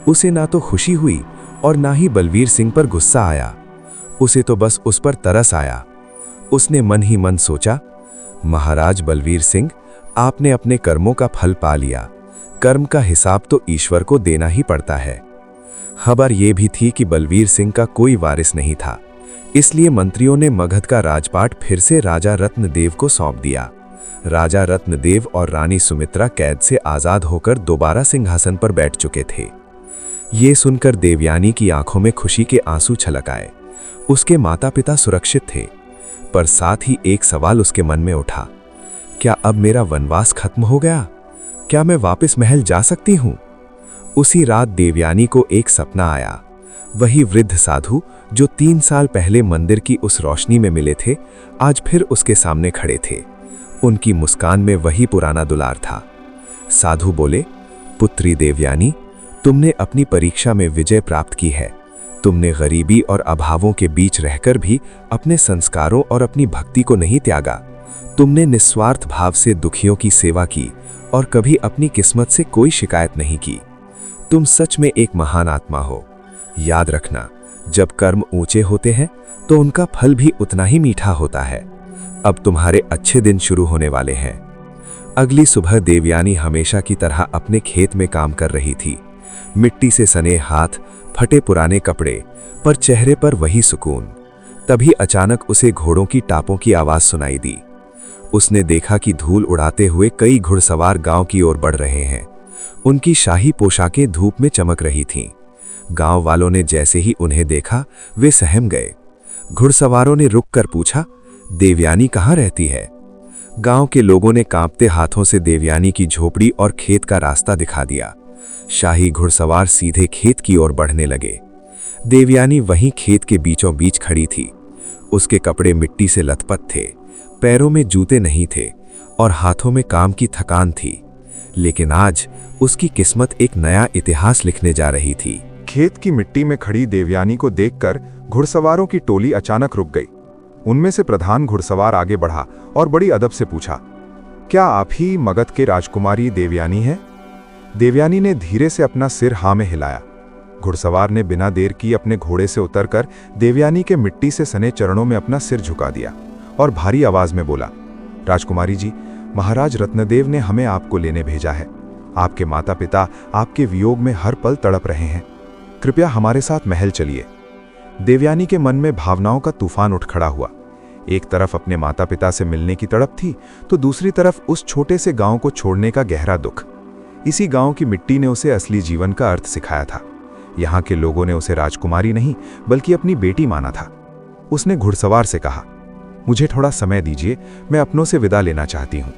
उसे ना तो खुशी हुई और ना ही बलवीर सिंह पर गुस्सा आया। उसे तो बस उस पर तरस आया। उसने मन ही मन सोचा, महाराज बलवीर सिंह, आपने अपने कर्मों का फल पा लिया। कर्म का हिसाब तो ईश्वर को देना ही पड़ता है। खबर यह भी थी कि बलवीर सिंह का कोई वारिस नहीं था, इसलिए मंत्रियों ने मगध का राजपाट फिर से राजा रत्नदेव को सौंप दिया। राजा रत्नदेव और रानी सुमित्रा कैद से आजाद होकर दोबारा सिंहासन पर बैठ चुके थे। ये सुनकर देवयानी की आंखों में खुशी के आंसू छलक आए। उसके माता पिता सुरक्षित थे, पर साथ ही एक सवाल उसके मन में उठा, क्या अब मेरा वनवास खत्म हो गया? क्या मैं वापस महल जा सकती हूं? उसी रात देवयानी को एक सपना आया। वही वृद्ध साधु जो 3 साल पहले मंदिर की उस रोशनी में मिले थे, आज फिर उसके सामने खड़े थे। उनकी मुस्कान में वही पुराना दुलार था। साधु बोले, पुत्री देवयानी, तुमने अपनी परीक्षा में विजय प्राप्त की है। तुमने गरीबी और अभावों के बीच रहकर भी अपने संस्कारों और अपनी भक्ति को नहीं त्यागा। तुमने निस्वार्थ भाव से दुखियों की सेवा की और कभी अपनी किस्मत से कोई शिकायत नहीं की। तुम सच में एक महान आत्मा हो। याद रखना, जब कर्म ऊंचे होते हैं तो उनका फल भी उतना ही मीठा होता है। अब तुम्हारे अच्छे दिन शुरू होने वाले हैं। अगली सुबह देवयानी हमेशा की तरह अपने खेत में काम कर रही थी। मिट्टी से सने हाथ, फटे पुराने कपड़े, पर चेहरे पर वही सुकून। तभी अचानक उसे घोड़ों की टापों की आवाज सुनाई दी। उसने देखा कि धूल उड़ाते हुए कई घुड़सवार गांव की ओर बढ़ रहे हैं। उनकी शाही पोशाकें धूप में चमक रही थीं। गांव वालों ने जैसे ही उन्हें देखा, वे सहम गए। घुड़सवारों ने रुककर पूछा, देवयानी कहाँ रहती है? गांव के लोगों ने कांपते हाथों से देवयानी की झोपड़ी और खेत का रास्ता दिखा दिया। शाही घुड़सवार सीधे खेत की ओर बढ़ने लगे। देवयानी वहीं खेत के बीचों बीच खड़ी थी। उसके कपड़े मिट्टी से लथपथ थे, पैरों में जूते नहीं थे और हाथों में काम की थकान थी। लेकिन आज उसकी किस्मत एक नया इतिहास लिखने जा रही थी। खेत की मिट्टी में खड़ी देवयानी को देखकर घुड़सवारों की टोली अचानक रुक गई। उनमें से प्रधान घुड़सवार आगे बढ़ा और बड़ी अदब से पूछा, क्या आप ही मगध के राजकुमारी देवयानी हैं? देवयानी ने धीरे से अपना सिर हाँ में हिलाया। घुड़सवार ने बिना देर की अपने घोड़े से उतरकर देवयानी के मिट्टी से सने चरणों में अपना सिर झुका दिया और भारी आवाज में बोला, राजकुमारी जी, महाराज रत्नदेव ने हमें आपको लेने भेजा है। आपके माता पिता आपके वियोग में हर पल तड़प रहे हैं। कृपया हमारे साथ महल चलिए। देवयानी के मन में भावनाओं का तूफान उठ खड़ा हुआ। एक तरफ अपने माता पिता से मिलने की तड़प थी, तो दूसरी तरफ उस छोटे से गांव को छोड़ने का गहरा दुख। इसी गांव की मिट्टी ने उसे असली जीवन का अर्थ सिखाया था। यहाँ के लोगों ने उसे राजकुमारी नहीं बल्कि अपनी बेटी माना था। उसने घुड़सवार से कहा, मुझे थोड़ा समय दीजिए, मैं अपनों से विदा लेना चाहती हूँ।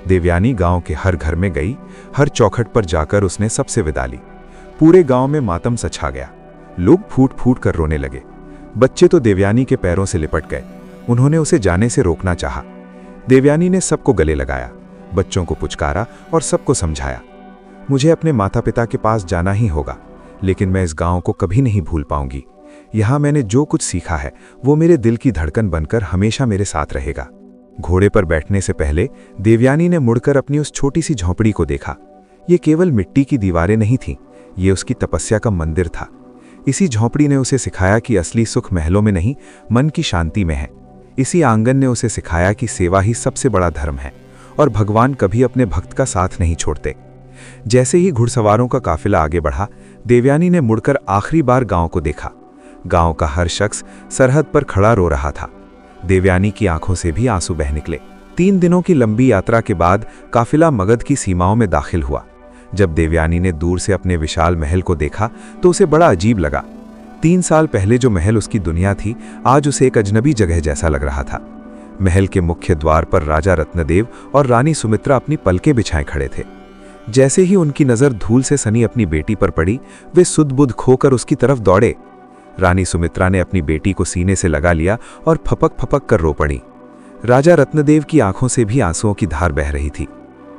देवयानी गांव के हर घर में गई। हर चौखट पर जाकर उसने सबसे विदा ली। पूरे गांव में मातम सा छा गया। लोग फूट फूट कर रोने लगे। बच्चे तो देवयानी के पैरों से लिपट गए। उन्होंने उसे जाने से रोकना चाहा। देवयानी ने सबको गले लगाया, बच्चों को पुचकारा और सबको समझाया, मुझे अपने माता पिता के पास जाना ही होगा, लेकिन मैं इस गांव को कभी नहीं भूल पाऊंगी। यहाँ मैंने जो कुछ सीखा है वो मेरे दिल की धड़कन बनकर हमेशा मेरे साथ रहेगा। घोड़े पर बैठने से पहले देवयानी ने मुड़कर अपनी उस छोटी सी झोंपड़ी को देखा। ये केवल मिट्टी की दीवारें नहीं थीं, ये उसकी तपस्या का मंदिर था। इसी झोंपड़ी ने उसे सिखाया कि असली सुख महलों में नहीं, मन की शांति में है। इसी आंगन ने उसे सिखाया कि सेवा ही सबसे बड़ा धर्म है और भगवान कभी अपने भक्त का साथ नहीं छोड़ते। जैसे ही घुड़सवारों का काफिला आगे बढ़ा, देवयानी ने मुड़कर आखिरी बार गांव को देखा। गांव का हर शख्स सरहद पर खड़ा रो रहा था। देवयानी की आंखों से भी आंसू बह निकले। 3 दिनों की लंबी यात्रा के बाद काफिला मगध की सीमाओं में दाखिल हुआ। जब देवयानी ने दूर से अपने विशाल महल को देखा तो उसे बड़ा अजीब लगा। 3 साल पहले जो महल उसकी दुनिया थी, आज उसे एक अजनबी जगह जैसा लग रहा था। महल के मुख्य द्वार पर राजा रत्नदेव और रानी सुमित्रा अपनी पलकें बिछाए खड़े थे। जैसे ही उनकी नजर धूल से सनी अपनी बेटी पर पड़ी, वे सुध-बुध खोकर उसकी तरफ दौड़े। रानी सुमित्रा ने अपनी बेटी को सीने से लगा लिया और फपक फपक कर रो पड़ी। राजा रत्नदेव की आंखों से भी आंसुओं की धार बह रही थी।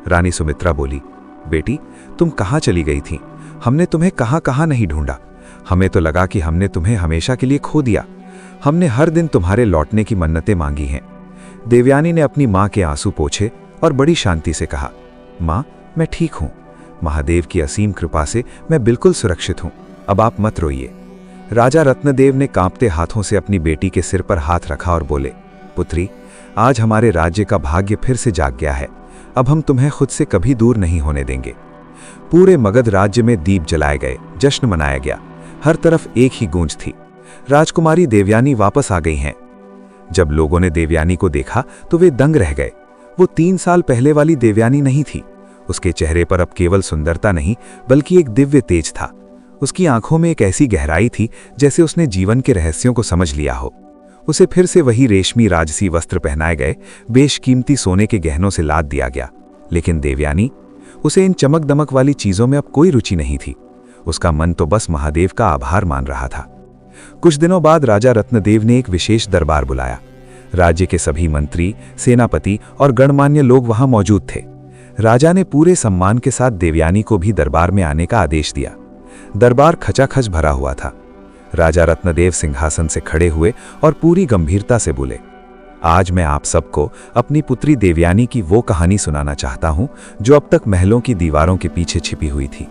रानी सुमित्रा बोली, बेटी, तुम कहाँ चली गई थी? हमने तुम्हें कहाँ कहाँ नहीं ढूंढा। हमें तो लगा कि हमने तुम्हें हमेशा के लिए खो दिया। हमने हर दिन तुम्हारे लौटने की मन्नतें मांगी हैं। देवयानी ने अपनी माँ के आंसू पोंछे और बड़ी शांति से कहा, माँ, मैं ठीक हूँ। महादेव की असीम कृपा से मैं बिल्कुल सुरक्षित हूँ। अब आप मत रोइए। राजा रत्नदेव ने कांपते हाथों से अपनी बेटी के सिर पर हाथ रखा और बोले, पुत्री, आज हमारे राज्य का भाग्य फिर से जाग गया है। अब हम तुम्हें खुद से कभी दूर नहीं होने देंगे। पूरे मगध राज्य में दीप जलाए गए, जश्न मनाया गया। हर तरफ एक ही गूंज थी, राजकुमारी देवयानी वापस आ गई हैं। जब लोगों ने देवयानी को देखा तो वे दंग रह गए। वो 3 साल पहले वाली देवयानी नहीं थी। उसके चेहरे पर अब केवल सुंदरता नहीं बल्कि एक दिव्य तेज था। उसकी आंखों में एक ऐसी गहराई थी जैसे उसने जीवन के रहस्यों को समझ लिया हो। उसे फिर से वही रेशमी राजसी वस्त्र पहनाए गए, बेशकीमती सोने के गहनों से लाद दिया गया। लेकिन देवयानी, उसे इन चमक दमक वाली चीजों में अब कोई रुचि नहीं थी। उसका मन तो बस महादेव का आभार मान रहा था। कुछ दिनों बाद राजा रत्नदेव ने एक विशेष दरबार बुलाया। राज्य के सभी मंत्री, सेनापति और गणमान्य लोग वहां मौजूद थे। राजा ने पूरे सम्मान के साथ देवयानी को भी दरबार में आने का आदेश दिया। दरबार खचाखच भरा हुआ था। राजा रत्नदेव सिंहासन से खड़े हुए और पूरी गंभीरता से बोले, आज मैं आप सबको अपनी पुत्री देवयानी की वो कहानी सुनाना चाहता हूं जो अब तक महलों की दीवारों के पीछे छिपी हुई थी।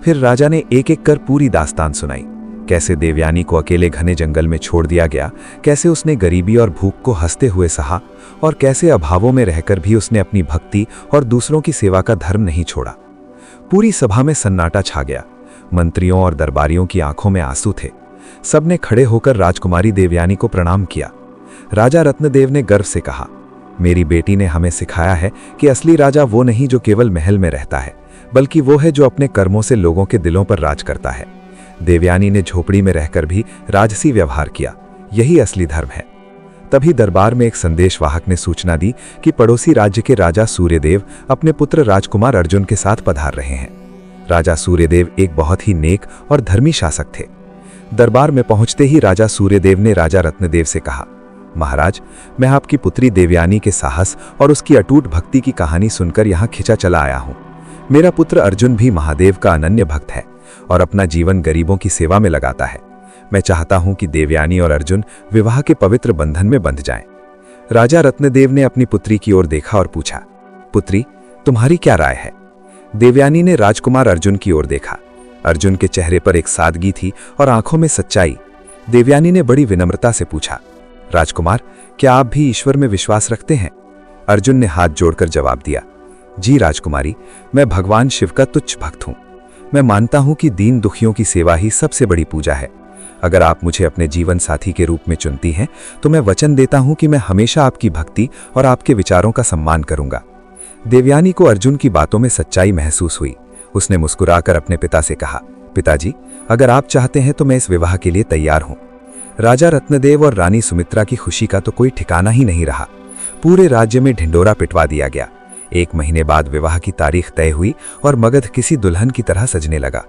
फिर राजा ने एक एक कर पूरी दास्तान सुनाई। कैसे देवयानी को अकेले घने जंगल में छोड़ दिया गया, कैसे उसने गरीबी और भूख को हंसते हुए सहा, और कैसे अभावों में रहकर भी उसने अपनी भक्ति और दूसरों की सेवा का धर्म नहीं छोड़ा। पूरी सभा में सन्नाटा छा गया। मंत्रियों और दरबारियों की आंखों में आंसू थे। सबने खड़े होकर राजकुमारी देवयानी को प्रणाम किया। राजा रत्नदेव ने गर्व से कहा, मेरी बेटी ने हमें सिखाया है कि असली राजा वो नहीं जो केवल महल में रहता है, बल्कि वो है जो अपने कर्मों से लोगों के दिलों पर राज करता है। देवयानी ने झोपड़ी में रहकर भी राजसी व्यवहार किया। यही असली धर्म है। तभी दरबार में एक संदेशवाहक ने सूचना दी कि पड़ोसी राज्य के राजा सूर्यदेव अपने पुत्र राजकुमार अर्जुन के साथ पधार रहे हैं। राजा सूर्यदेव एक बहुत ही नेक और धर्मी शासक थे। दरबार में पहुंचते ही राजा सूर्यदेव ने राजा रत्नदेव से कहा, महाराज, मैं आपकी पुत्री देवयानी के साहस और उसकी अटूट भक्ति की कहानी सुनकर यहाँ खिंचा चला आया हूँ। मेरा पुत्र अर्जुन भी महादेव का अनन्य भक्त है और अपना जीवन गरीबों की सेवा में लगाता है। मैं चाहता हूं कि देवयानी और अर्जुन विवाह के पवित्र बंधन में बंध जाएं। राजा रत्नदेव ने अपनी पुत्री की ओर देखा और पूछा, पुत्री, तुम्हारी क्या राय है? देवयानी ने राजकुमार अर्जुन की ओर देखा। अर्जुन के चेहरे पर एक सादगी थी और आंखों में सच्चाई। देवयानी ने बड़ी विनम्रता से पूछा, राजकुमार, क्या आप भी ईश्वर में विश्वास रखते हैं? अर्जुन ने हाथ जोड़कर जवाब दिया, जी राजकुमारी, मैं भगवान शिव का तुच्छ भक्त हूं। मैं मानता हूं कि दीन दुखियों की सेवा ही सबसे बड़ी पूजा है। अगर आप मुझे अपने जीवन साथी के रूप में चुनती हैं तो मैं वचन देता हूं कि मैं हमेशा आपकी भक्ति और आपके विचारों का सम्मान करूंगा। देवयानी को अर्जुन की बातों में सच्चाई महसूस हुई। उसने मुस्कुराकर अपने पिता से कहा, पिताजी, अगर आप चाहते हैं तो मैं इस विवाह के लिए तैयार हूं। राजा रत्नदेव और रानी सुमित्रा की खुशी का तो कोई ठिकाना ही नहीं रहा। पूरे राज्य में ढिंडोरा पिटवा दिया गया। 1 महीने बाद विवाह की तारीख तय हुई और मगध किसी दुल्हन की तरह सजने लगा।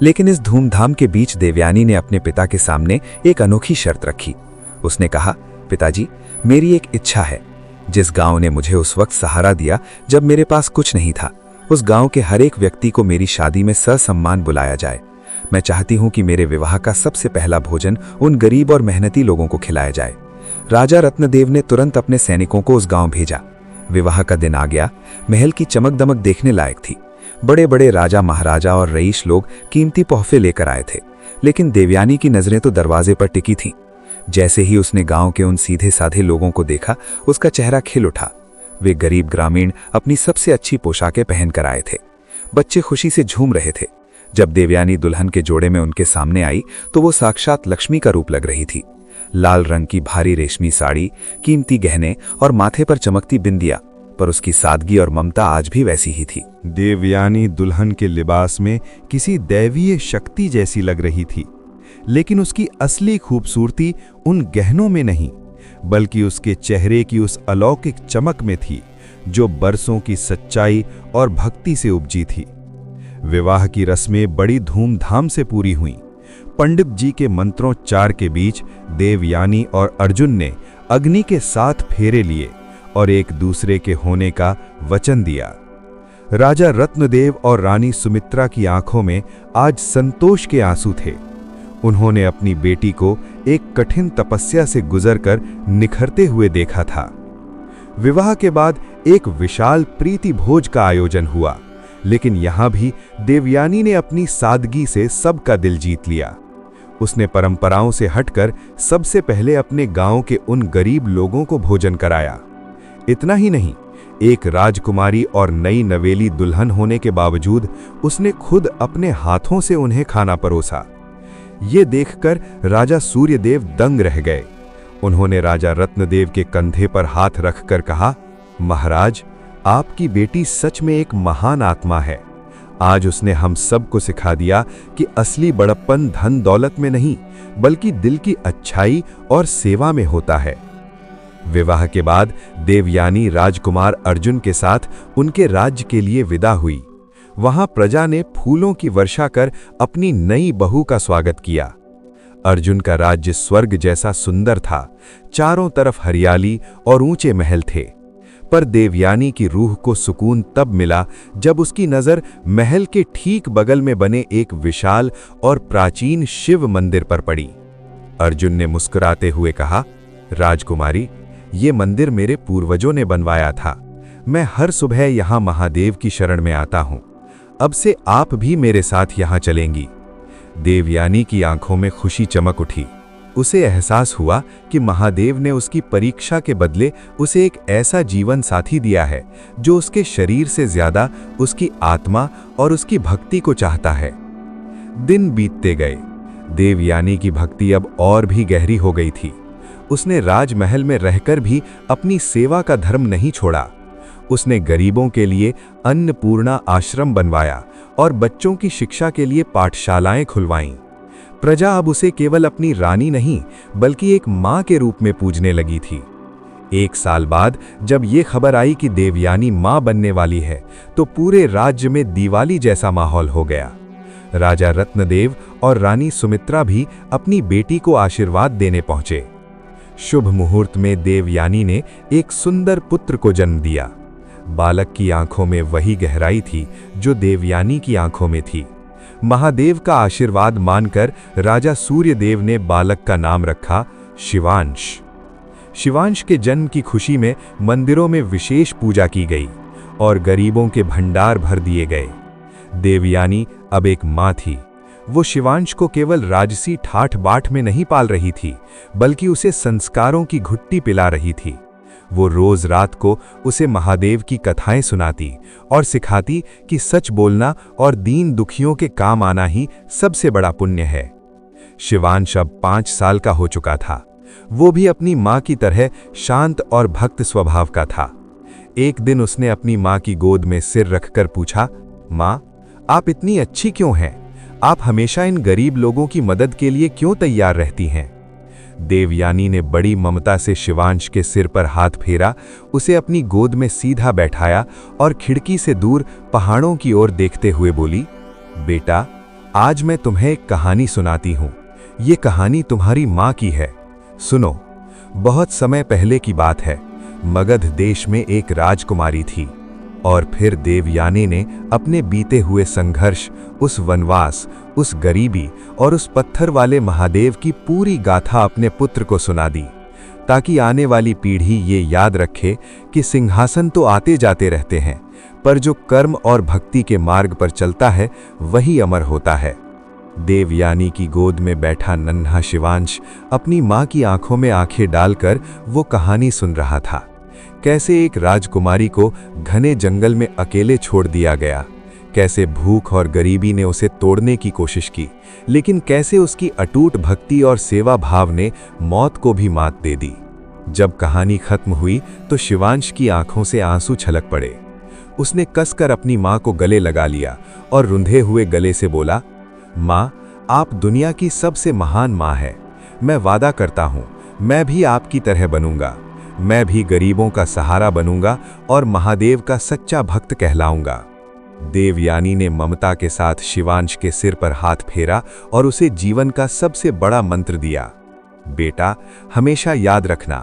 लेकिन इस धूमधाम के बीच देवयानी ने अपने पिता के सामने एक अनोखी शर्त रखी। उसने कहा, पिताजी, मेरी एक इच्छा है। जिस गांव ने मुझे उस वक्त सहारा दिया जब मेरे पास कुछ नहीं था, उस गांव के हर एक व्यक्ति को मेरी शादी में ससम्मान बुलाया जाए। मैं चाहती हूं कि मेरे विवाह का सबसे पहला भोजन उन गरीब और मेहनती लोगों को खिलाया जाए। राजा रत्नदेव ने तुरंत अपने सैनिकों को उस गांव भेजा। विवाह का दिन आ गया। महल की चमक दमक देखने लायक थी। बड़े बड़े राजा महाराजा और रईस लोग कीमती तोहफे लेकर आए थे। लेकिन देवयानी की नजरें तो दरवाजे पर टिकी थीं। जैसे ही उसने गांव के उन सीधे साधे लोगों को देखा, उसका चेहरा खिल उठा। वे गरीब ग्रामीण अपनी सबसे अच्छी पोशाकें पहनकर आए थे। बच्चे खुशी से झूम रहे थे। जब देवयानी दुल्हन के जोड़े में उनके सामने आई तो वो साक्षात लक्ष्मी का रूप लग रही थी। लाल रंग की भारी रेशमी साड़ी, कीमती गहने और माथे पर चमकती बिंदिया, पर उसकी सादगी और ममता आज भी वैसी ही थी। देवयानी दुल्हन के लिबास में किसी दैवीय शक्ति जैसी लग रही थी, लेकिन उसकी असली खूबसूरती उन गहनों में नहीं, बल्कि उसके चेहरे की उस अलौकिक चमक में थी जो बरसों की सच्चाई और भक्ति से उपजी थी। विवाह की रस्में बड़ी धूमधाम से पूरी हुईं। पंडित जी के मंत्रोच्चार के बीच देवयानी और अर्जुन ने अग्नि के 7 फेरे लिए और एक दूसरे के होने का वचन दिया। राजा रत्नदेव और रानी सुमित्रा की आंखों में आज संतोष के आंसू थे। उन्होंने अपनी बेटी को एक कठिन तपस्या से गुजरकर निखरते हुए देखा था। विवाह के बाद एक विशाल प्रीति भोज का आयोजन हुआ, लेकिन यहां भी देवयानी ने अपनी सादगी से सबका दिल जीत लिया। उसने परंपराओं से हटकर सबसे पहले अपने गांव के उन गरीब लोगों को भोजन कराया। इतना ही नहीं, एक राजकुमारी और नई नवेली दुल्हन होने के बावजूद उसने खुद अपने हाथों से उन्हें खाना परोसा। ये देखकर राजा सूर्यदेव दंग रह गए। उन्होंने राजा रत्नदेव के कंधे पर हाथ रखकर कहा, महाराज, आपकी बेटी सच में एक महान आत्मा है। आज उसने हम सबको सिखा दिया कि असली बड़प्पन धन दौलत में नहीं, बल्कि दिल की अच्छाई और सेवा में होता है। विवाह के बाद देवयानी राजकुमार अर्जुन के साथ उनके राज्य के लिए विदा हुई। वहां प्रजा ने फूलों की वर्षा कर अपनी नई बहू का स्वागत किया। अर्जुन का राज्य स्वर्ग जैसा सुंदर था। चारों तरफ हरियाली और ऊंचे महल थे। पर देवयानी की रूह को सुकून तब मिला जब उसकी नजर महल के ठीक बगल में बने एक विशाल और प्राचीन शिव मंदिर पर पड़ी। अर्जुन ने मुस्कुराते हुए कहा, राजकुमारी, ये मंदिर मेरे पूर्वजों ने बनवाया था। मैं हर सुबह यहाँ महादेव की शरण में आता हूँ। अब से आप भी मेरे साथ यहाँ चलेंगी। देवयानी की आंखों में खुशी चमक उठी। उसे एहसास हुआ कि महादेव ने उसकी परीक्षा के बदले उसे एक ऐसा जीवन साथी दिया है जो उसके शरीर से ज्यादा उसकी आत्मा और उसकी भक्ति को चाहता है। दिन बीतते गए। देवयानी की भक्ति अब और भी गहरी हो गई थी। उसने राजमहल में रहकर भी अपनी सेवा का धर्म नहीं छोड़ा। उसने गरीबों के लिए अन्नपूर्णा आश्रम बनवाया और बच्चों की शिक्षा के लिए पाठशालाएं खुलवाईं। प्रजा अब उसे केवल अपनी रानी नहीं, बल्कि एक मां के रूप में पूजने लगी थी। 1 साल बाद जब ये खबर आई कि देवयानी मां बनने वाली है, तो पूरे राज्य में दिवाली जैसा माहौल हो गया। राजा रत्नदेव और रानी सुमित्रा भी अपनी बेटी को आशीर्वाद देने पहुंचे। शुभ मुहूर्त में देवयानी ने एक सुंदर पुत्र को जन्म दिया। बालक की आंखों में वही गहराई थी जो देवयानी की आंखों में थी। महादेव का आशीर्वाद मानकर राजा सूर्यदेव ने बालक का नाम रखा शिवांश। शिवांश के जन्म की खुशी में मंदिरों में विशेष पूजा की गई और गरीबों के भंडार भर दिए गए। देवयानी अब एक मां थी। वो शिवांश को केवल राजसी ठाठ बाट में नहीं पाल रही थी, बल्कि उसे संस्कारों की घुट्टी पिला रही थी। वो रोज रात को उसे महादेव की कथाएं सुनाती और सिखाती कि सच बोलना और दीन दुखियों के काम आना ही सबसे बड़ा पुण्य है। शिवांश अब 5 साल का हो चुका था। वो भी अपनी मां की तरह शांत और भक्त स्वभाव का था। एक दिन उसने अपनी मां की गोद में सिर रखकर पूछा, मां, आप इतनी अच्छी क्यों हैं? आप हमेशा इन गरीब लोगों की मदद के लिए क्यों तैयार रहती हैं? देवयानी ने बड़ी ममता से शिवांश के सिर पर हाथ फेरा, उसे अपनी गोद में सीधा बैठाया और खिड़की से दूर पहाड़ों की ओर देखते हुए बोली, बेटा, आज मैं तुम्हें एक कहानी सुनाती हूँ। ये कहानी तुम्हारी माँ की है। सुनो। बहुत समय पहले की बात है। मगध देश में एक राजकुमारी थी और फिर देवयानी ने अपने बीते हुए संघर्ष, उस वनवास, उस गरीबी और उस पत्थर वाले महादेव की पूरी गाथा अपने पुत्र को सुना दी, ताकि आने वाली पीढ़ी ये याद रखे कि सिंहासन तो आते जाते रहते हैं, पर जो कर्म और भक्ति के मार्ग पर चलता है वही अमर होता है। देवयानी की गोद में बैठा नन्हा शिवांश अपनी मां की आंखों में आंखें डालकर वो कहानी सुन रहा था। कैसे एक राजकुमारी को घने जंगल में अकेले छोड़ दिया गया, कैसे भूख और गरीबी ने उसे तोड़ने की कोशिश की, लेकिन कैसे उसकी अटूट भक्ति और सेवा भाव ने मौत को भी मात दे दी। जब कहानी खत्म हुई तो शिवांश की आंखों से आंसू छलक पड़े। उसने कसकर अपनी मां को गले लगा लिया और रुंधे हुए गले से बोला, मां, आप दुनिया की सबसे महान मां है। मैं वादा करता हूं, मैं भी आपकी तरह बनूंगा। मैं भी गरीबों का सहारा बनूंगा और महादेव का सच्चा भक्त कहलाऊंगा। देवयानी ने ममता के साथ शिवांश के सिर पर हाथ फेरा और उसे जीवन का सबसे बड़ा मंत्र दिया, बेटा, हमेशा याद रखना,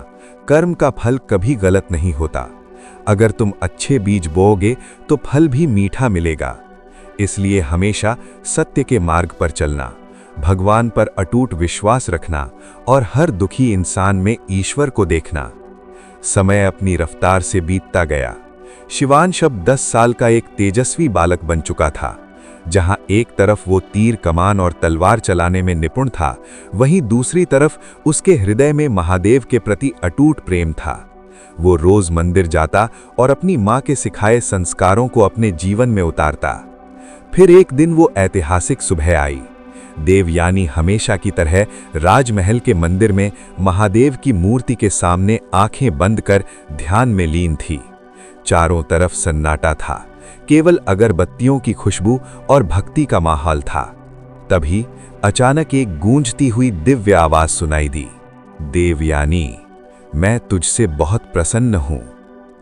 कर्म का फल कभी गलत नहीं होता। अगर तुम अच्छे बीज बोओगे तो फल भी मीठा मिलेगा। इसलिए हमेशा सत्य के मार्ग पर चलना, भगवान पर अटूट विश्वास रखना और हर दुखी इंसान में ईश्वर को देखना। समय अपनी रफ्तार से बीतता गया। शिवांश अब 10 साल का एक तेजस्वी बालक बन चुका था। जहां एक तरफ वो तीर कमान और तलवार चलाने में निपुण था, वहीं दूसरी तरफ उसके हृदय में महादेव के प्रति अटूट प्रेम था। वो रोज मंदिर जाता और अपनी मां के सिखाए संस्कारों को अपने जीवन में उतारता। फिर एक दिन वो ऐतिहासिक सुबह आई। देवयानी हमेशा की तरह राजमहल के मंदिर में महादेव की मूर्ति के सामने आंखें बंद कर ध्यान में लीन थी। चारों तरफ सन्नाटा था, केवल अगरबत्तियों की खुशबू और भक्ति का माहौल था। तभी अचानक एक गूंजती हुई दिव्य आवाज सुनाई दी, देवयानी, मैं तुझसे बहुत प्रसन्न हूं।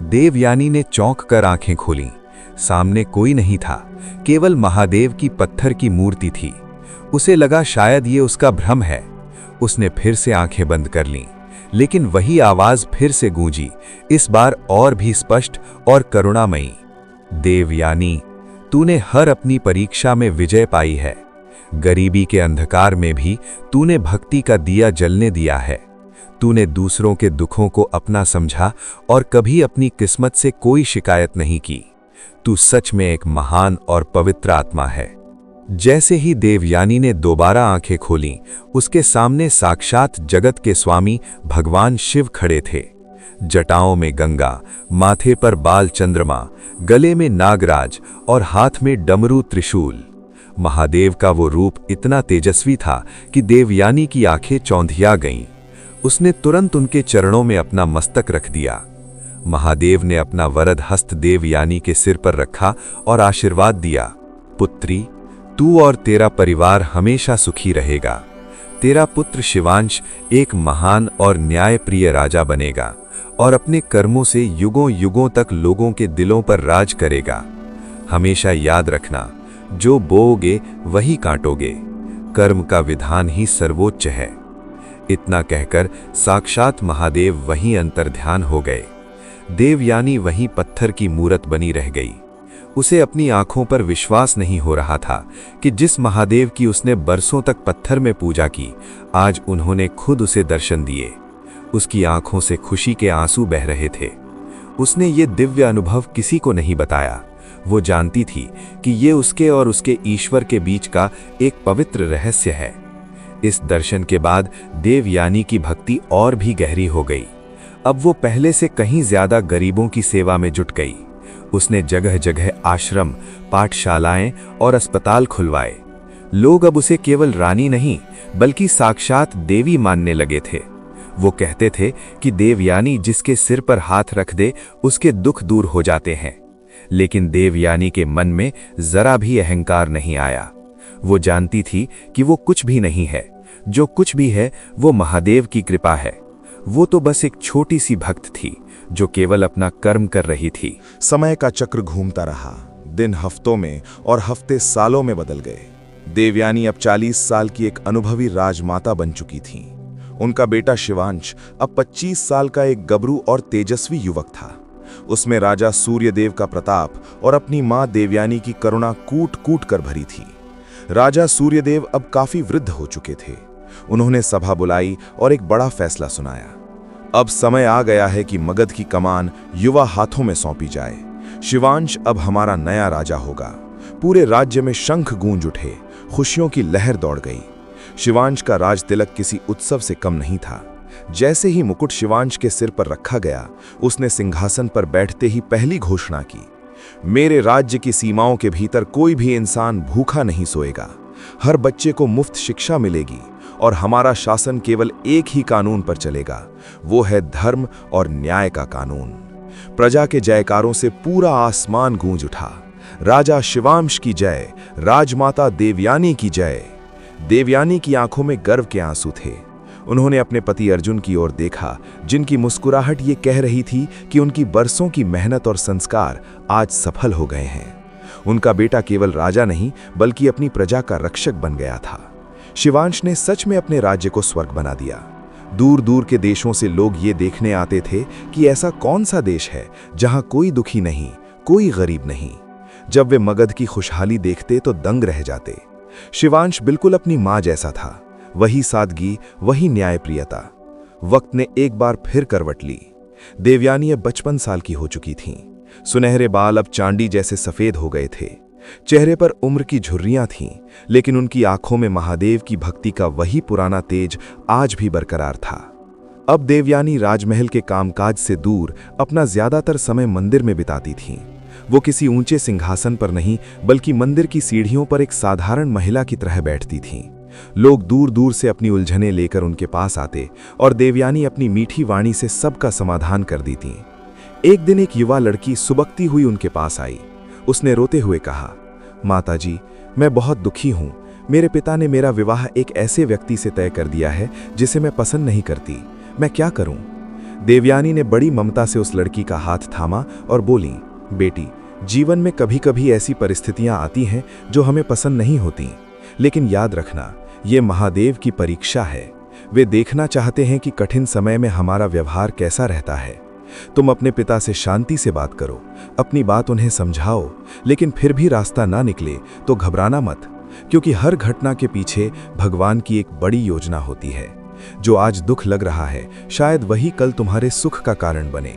देवयानी ने चौंक कर आंखें खोलीं। सामने कोई नहीं था, केवल महादेव की पत्थर की मूर्ति थी। उसे लगा शायद ये उसका भ्रम है। उसने फिर से आंखें बंद कर लीं, लेकिन वही आवाज फिर से गूंजी, इस बार और भी स्पष्ट और करुणामयी। देवयानी, तूने हर अपनी परीक्षा में विजय पाई है। गरीबी के अंधकार में भी तूने भक्ति का दिया जलने दिया है। तूने दूसरों के दुखों को अपना समझा और कभी अपनी किस्मत से कोई शिकायत नहीं की। तू सच में एक महान और पवित्र आत्मा है। जैसे ही देवयानी ने दोबारा आंखें खोलीं, उसके सामने साक्षात जगत के स्वामी भगवान शिव खड़े थे। जटाओं में गंगा, माथे पर बाल चंद्रमा, गले में नागराज और हाथ में डमरू त्रिशूल। महादेव का वो रूप इतना तेजस्वी था कि देवयानी की आंखें चौंधिया गईं। उसने तुरंत उनके चरणों में अपना मस्तक रख दिया। महादेव ने अपना वरद हस्त देवयानी के सिर पर रखा और आशीर्वाद दिया, पुत्री, तू और तेरा परिवार हमेशा सुखी रहेगा। तेरा पुत्र शिवांश एक महान और न्यायप्रिय राजा बनेगा और अपने कर्मों से युगों युगों तक लोगों के दिलों पर राज करेगा। हमेशा याद रखना, जो बोओगे वही काटोगे। कर्म का विधान ही सर्वोच्च है। इतना कहकर साक्षात महादेव वहीं अंतर्ध्यान हो गए। देवयानी वहीं पत्थर की मूरत बनी रह गई। उसे अपनी आंखों पर विश्वास नहीं हो रहा था कि जिस महादेव की उसने बरसों तक पत्थर में पूजा की, आज उन्होंने खुद उसे दर्शन दिए। उसकी आंखों से खुशी के आंसू बह रहे थे। उसने ये दिव्य अनुभव किसी को नहीं बताया। वो जानती थी कि ये उसके और उसके ईश्वर के बीच का एक पवित्र रहस्य है। इस दर्शन के बाद देवयानी की भक्ति और भी गहरी हो गई। अब वो पहले से कहीं ज्यादा गरीबों की सेवा में जुट गई। उसने जगह जगह आश्रम, पाठशालाएं और अस्पताल खुलवाए। लोग अब उसे केवल रानी नहीं, बल्कि साक्षात देवी मानने लगे थे। वो कहते थे कि देवयानी जिसके सिर पर हाथ रख दे, उसके दुख दूर हो जाते हैं। लेकिन देवयानी के मन में जरा भी अहंकार नहीं आया। वो जानती थी कि वो कुछ भी नहीं है। जो कुछ भी है वो महादेव की कृपा है। वो तो बस एक छोटी सी भक्त थी जो केवल अपना कर्म कर रही थी। समय का चक्र घूमता रहा। दिन हफ्तों में और हफ्ते सालों में बदल गए। देवयानी अब 40 साल की एक अनुभवी राजमाता बन चुकी थी। उनका बेटा शिवांश अब 25 साल का एक गबरू और तेजस्वी युवक था। उसमें राजा सूर्यदेव का प्रताप और अपनी मां देवयानी की करुणा कूट कूट कर भरी थी। राजा सूर्यदेव अब काफी वृद्ध हो चुके थे। उन्होंने सभा बुलाई और एक बड़ा फैसला सुनाया। अब समय आ गया है कि मगध की कमान युवा हाथों में सौंपी जाए। शिवांश अब हमारा नया राजा होगा। पूरे राज्य में शंख गूंज उठे, खुशियों की लहर दौड़ गई। शिवांश का राज तिलक किसी उत्सव से कम नहीं था। जैसे ही मुकुट शिवांश के सिर पर रखा गया, उसने सिंहासन पर बैठते ही पहली घोषणा की, मेरे राज्य की सीमाओं के भीतर कोई भी इंसान भूखा नहीं सोएगा। हर बच्चे को मुफ्त शिक्षा मिलेगी और हमारा शासन केवल एक ही कानून पर चलेगा, वो है धर्म और न्याय का कानून। प्रजा के जयकारों से पूरा आसमान गूंज उठा। राजा शिवांश की जय, राजमाता देवयानी की जय। देवयानी की आंखों में गर्व के आंसू थे। उन्होंने अपने पति अर्जुन की ओर देखा, जिनकी मुस्कुराहट ये कह रही थी कि उनकी बरसों की मेहनत और संस्कार आज सफल हो गए हैं। उनका बेटा केवल राजा नहीं, बल्कि अपनी प्रजा का रक्षक बन गया था। शिवांश ने सच में अपने राज्य को स्वर्ग बना दिया। दूर दूर के देशों से लोग ये देखने आते थे कि ऐसा कौन सा देश है जहां कोई दुखी नहीं, कोई गरीब नहीं। जब वे मगध की खुशहाली देखते तो दंग रह जाते। शिवांश बिल्कुल अपनी मां जैसा था, वही सादगी, वही न्यायप्रियता। वक्त ने एक बार फिर करवट ली। देवयानी अब 55 साल की हो चुकी थीं। सुनहरे बाल अब चांदी जैसे सफेद हो गए थे। चेहरे पर उम्र की झुर्रियां थीं, लेकिन उनकी आंखों में महादेव की भक्ति का वही पुराना तेज आज भी बरकरार था। अब देवयानी राजमहल के कामकाज से दूर अपना ज्यादातर समय मंदिर में बिताती थीं। वो किसी ऊंचे सिंहासन पर नहीं, बल्कि मंदिर की सीढ़ियों पर एक साधारण महिला की तरह बैठती थीं। लोग दूर दूर से अपनी उलझनें लेकर उनके पास आते और देवयानी अपनी मीठी वाणी से सबका समाधान कर देती। एक दिन एक युवा लड़की सुबकती हुई उनके पास आई। उसने रोते हुए कहा, माताजी, मैं बहुत दुखी हूं। मेरे पिता ने मेरा विवाह एक ऐसे व्यक्ति से तय कर दिया है जिसे मैं पसंद नहीं करती। मैं क्या करूं? देवयानी ने बड़ी ममता से उस लड़की का हाथ थामा और बोली, बेटी, जीवन में कभी कभी ऐसी परिस्थितियां आती हैं जो हमें पसंद नहीं होती, लेकिन याद रखना, ये महादेव की परीक्षा है। वे देखना चाहते हैं कि कठिन समय में हमारा व्यवहार कैसा रहता है। तुम अपने पिता से शांति से बात करो, अपनी बात उन्हें समझाओ, लेकिन फिर भी रास्ता ना निकले तो घबराना मत, क्योंकि हर घटना के पीछे भगवान की एक बड़ी योजना होती है। जो आज दुख लग रहा है, शायद वही कल तुम्हारे सुख का कारण बने।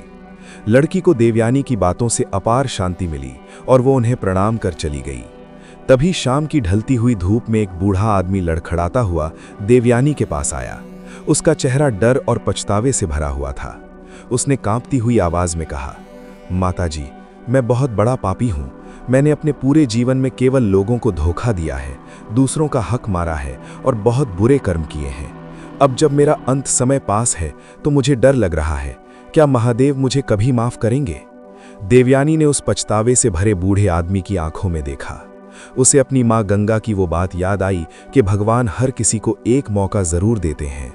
लड़की को देवयानी की बातों से अपार शांति मिली और वो उन्हें प्रणाम कर चली गई। तभी शाम की ढलती हुई धूप में एक बूढ़ा आदमी लड़खड़ाता हुआ देवयानी के पास आया। उसका चेहरा डर और पछतावे से भरा हुआ था। उसने कांपती हुई आवाज में कहा, माताजी, मैं बहुत बड़ा पापी हूं। मैंने अपने पूरे जीवन में केवल लोगों को धोखा दिया है, दूसरों का हक मारा है और बहुत बुरे कर्म किए हैं। अब जब मेरा अंत समय पास है तो मुझे डर लग रहा है। क्या महादेव मुझे कभी माफ करेंगे? देवयानी ने उस पछतावे से भरे बूढ़े आदमी की आंखों में देखा। उसे अपनी मां गंगा की वो बात याद आई कि भगवान हर किसी को एक मौका जरूर देते हैं।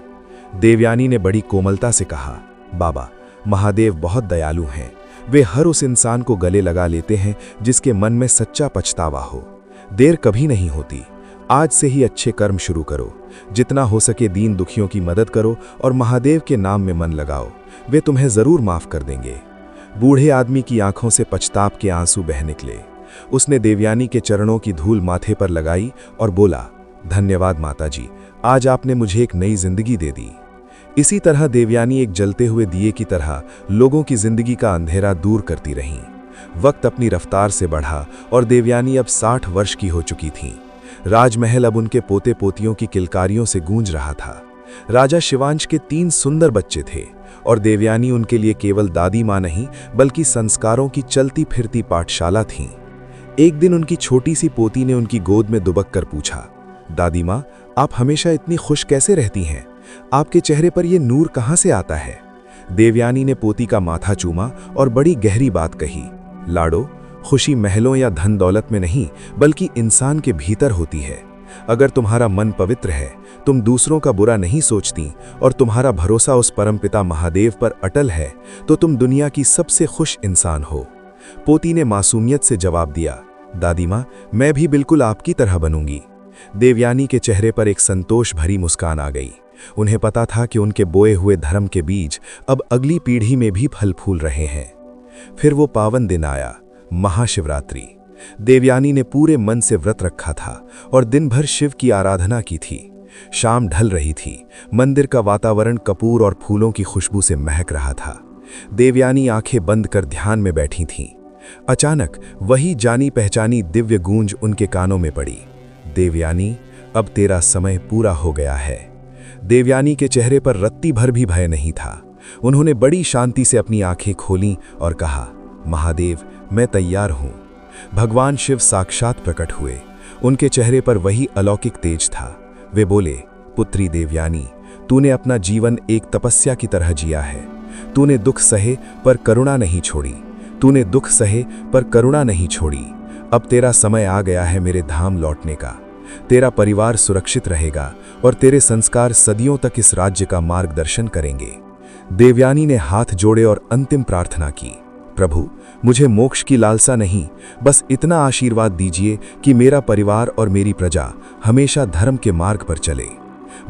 देवयानी ने बड़ी कोमलता से कहा, बाबा, महादेव बहुत दयालु हैं। वे हर उस इंसान को गले लगा लेते हैं जिसके मन में सच्चा पछतावा हो। देर कभी नहीं होती। आज से ही अच्छे कर्म शुरू करो। जितना हो सके दीन दुखियों की मदद करो और महादेव के नाम में मन लगाओ। वे तुम्हें जरूर माफ कर देंगे। बूढ़े आदमी की आंखों से पछताप के आंसू बह निकले। उसने देवयानी के चरणों की धूल माथे पर लगाई और बोला, धन्यवाद माताजी, आज आपने मुझे एक नई जिंदगी दे दी। इसी तरह देवयानी एक जलते हुए दिए की तरह लोगों की जिंदगी का अंधेरा दूर करती रहीं। वक्त अपनी रफ्तार से बढ़ा और देवयानी अब 60 वर्ष की हो चुकी थीं। राजमहल अब उनके पोते पोतियों की किलकारियों से गूंज रहा था। राजा शिवांश के 3 सुंदर बच्चे थे और देवयानी उनके लिए केवल दादी मां नहीं, बल्कि संस्कारों की चलती फिरती पाठशाला थीं। एक दिन उनकी छोटी सी पोती ने उनकी गोद में दुबक कर पूछा, दादी मां, आप हमेशा इतनी खुश कैसे रहती हैं? आपके चेहरे पर यह नूर कहां से आता है? देवयानी ने पोती का माथा चूमा और बड़ी गहरी बात कही, लाडो, खुशी महलों या धन दौलत में नहीं, बल्कि इंसान के भीतर होती है। अगर तुम्हारा मन पवित्र है, तुम दूसरों का बुरा नहीं सोचती और तुम्हारा भरोसा उस परमपिता महादेव पर अटल है, तो तुम दुनिया की सबसे खुश इंसान हो। पोती ने मासूमियत से जवाब दिया, दादी मां, मैं भी बिल्कुल आपकी तरह बनूंगी। देवयानी के चेहरे पर एक संतोष भरी मुस्कान आ गई। उन्हें पता था कि उनके बोए हुए धर्म के बीज अब अगली पीढ़ी में भी फल फूल रहे हैं। फिर वो पावन दिन आया, महाशिवरात्रि। देवयानी ने पूरे मन से व्रत रखा था और दिन भर शिव की आराधना की थी। शाम ढल रही थी। मंदिर का वातावरण कपूर और फूलों की खुशबू से महक रहा था। देवयानी आंखें बंद कर ध्यान में बैठी थीं। अचानक वही जानी पहचानी दिव्य गूंज उनके कानों में पड़ी, देवयानी, अब तेरा समय पूरा हो गया है। देवयानी के चेहरे पर रत्ती भर भी भय नहीं था। उन्होंने बड़ी शांति से अपनी आंखें खोलीं और कहा, महादेव, मैं तैयार हूं। भगवान शिव साक्षात प्रकट हुए। उनके चेहरे पर वही अलौकिक तेज था। वे बोले, पुत्री देवयानी, तूने अपना जीवन एक तपस्या की तरह जिया है। तूने दुख सहे पर करुणा नहीं छोड़ी। तूने दुख सहे पर करुणा नहीं छोड़ी। अब तेरा समय आ गया है मेरे धाम लौटने का। तेरा परिवार सुरक्षित रहेगा और तेरे संस्कार सदियों तक इस राज्य का मार्गदर्शन करेंगे। देवयानी ने हाथ जोड़े और अंतिम प्रार्थना की, प्रभु, मुझे मोक्ष की लालसा नहीं, बस इतना आशीर्वाद दीजिए कि मेरा परिवार और मेरी प्रजा हमेशा धर्म के मार्ग पर चले।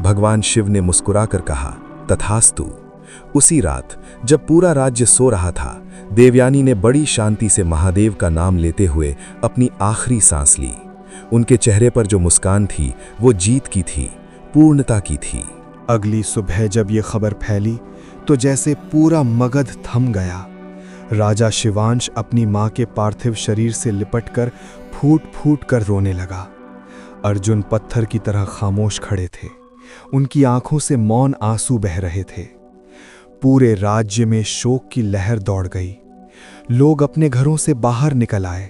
भगवान शिव ने मुस्कुराकर कहा, तथास्तु। उसी रात जब पूरा राज्य सो रहा था, देवयानी ने बड़ी शांति से महादेव का नाम लेते हुए अपनी आखिरी सांस ली। उनके चेहरे पर जो मुस्कान थी वो जीत की थी, पूर्णता की थी। अगली सुबह जब ये खबर फैली तो जैसे पूरा मगध थम गया। राजा शिवांश अपनी मां के पार्थिव शरीर से लिपटकर फूट फूट कर रोने लगा। अर्जुन पत्थर की तरह खामोश खड़े थे, उनकी आंखों से मौन आंसू बह रहे थे। पूरे राज्य में शोक की लहर दौड़ गई। लोग अपने घरों से बाहर निकल आए।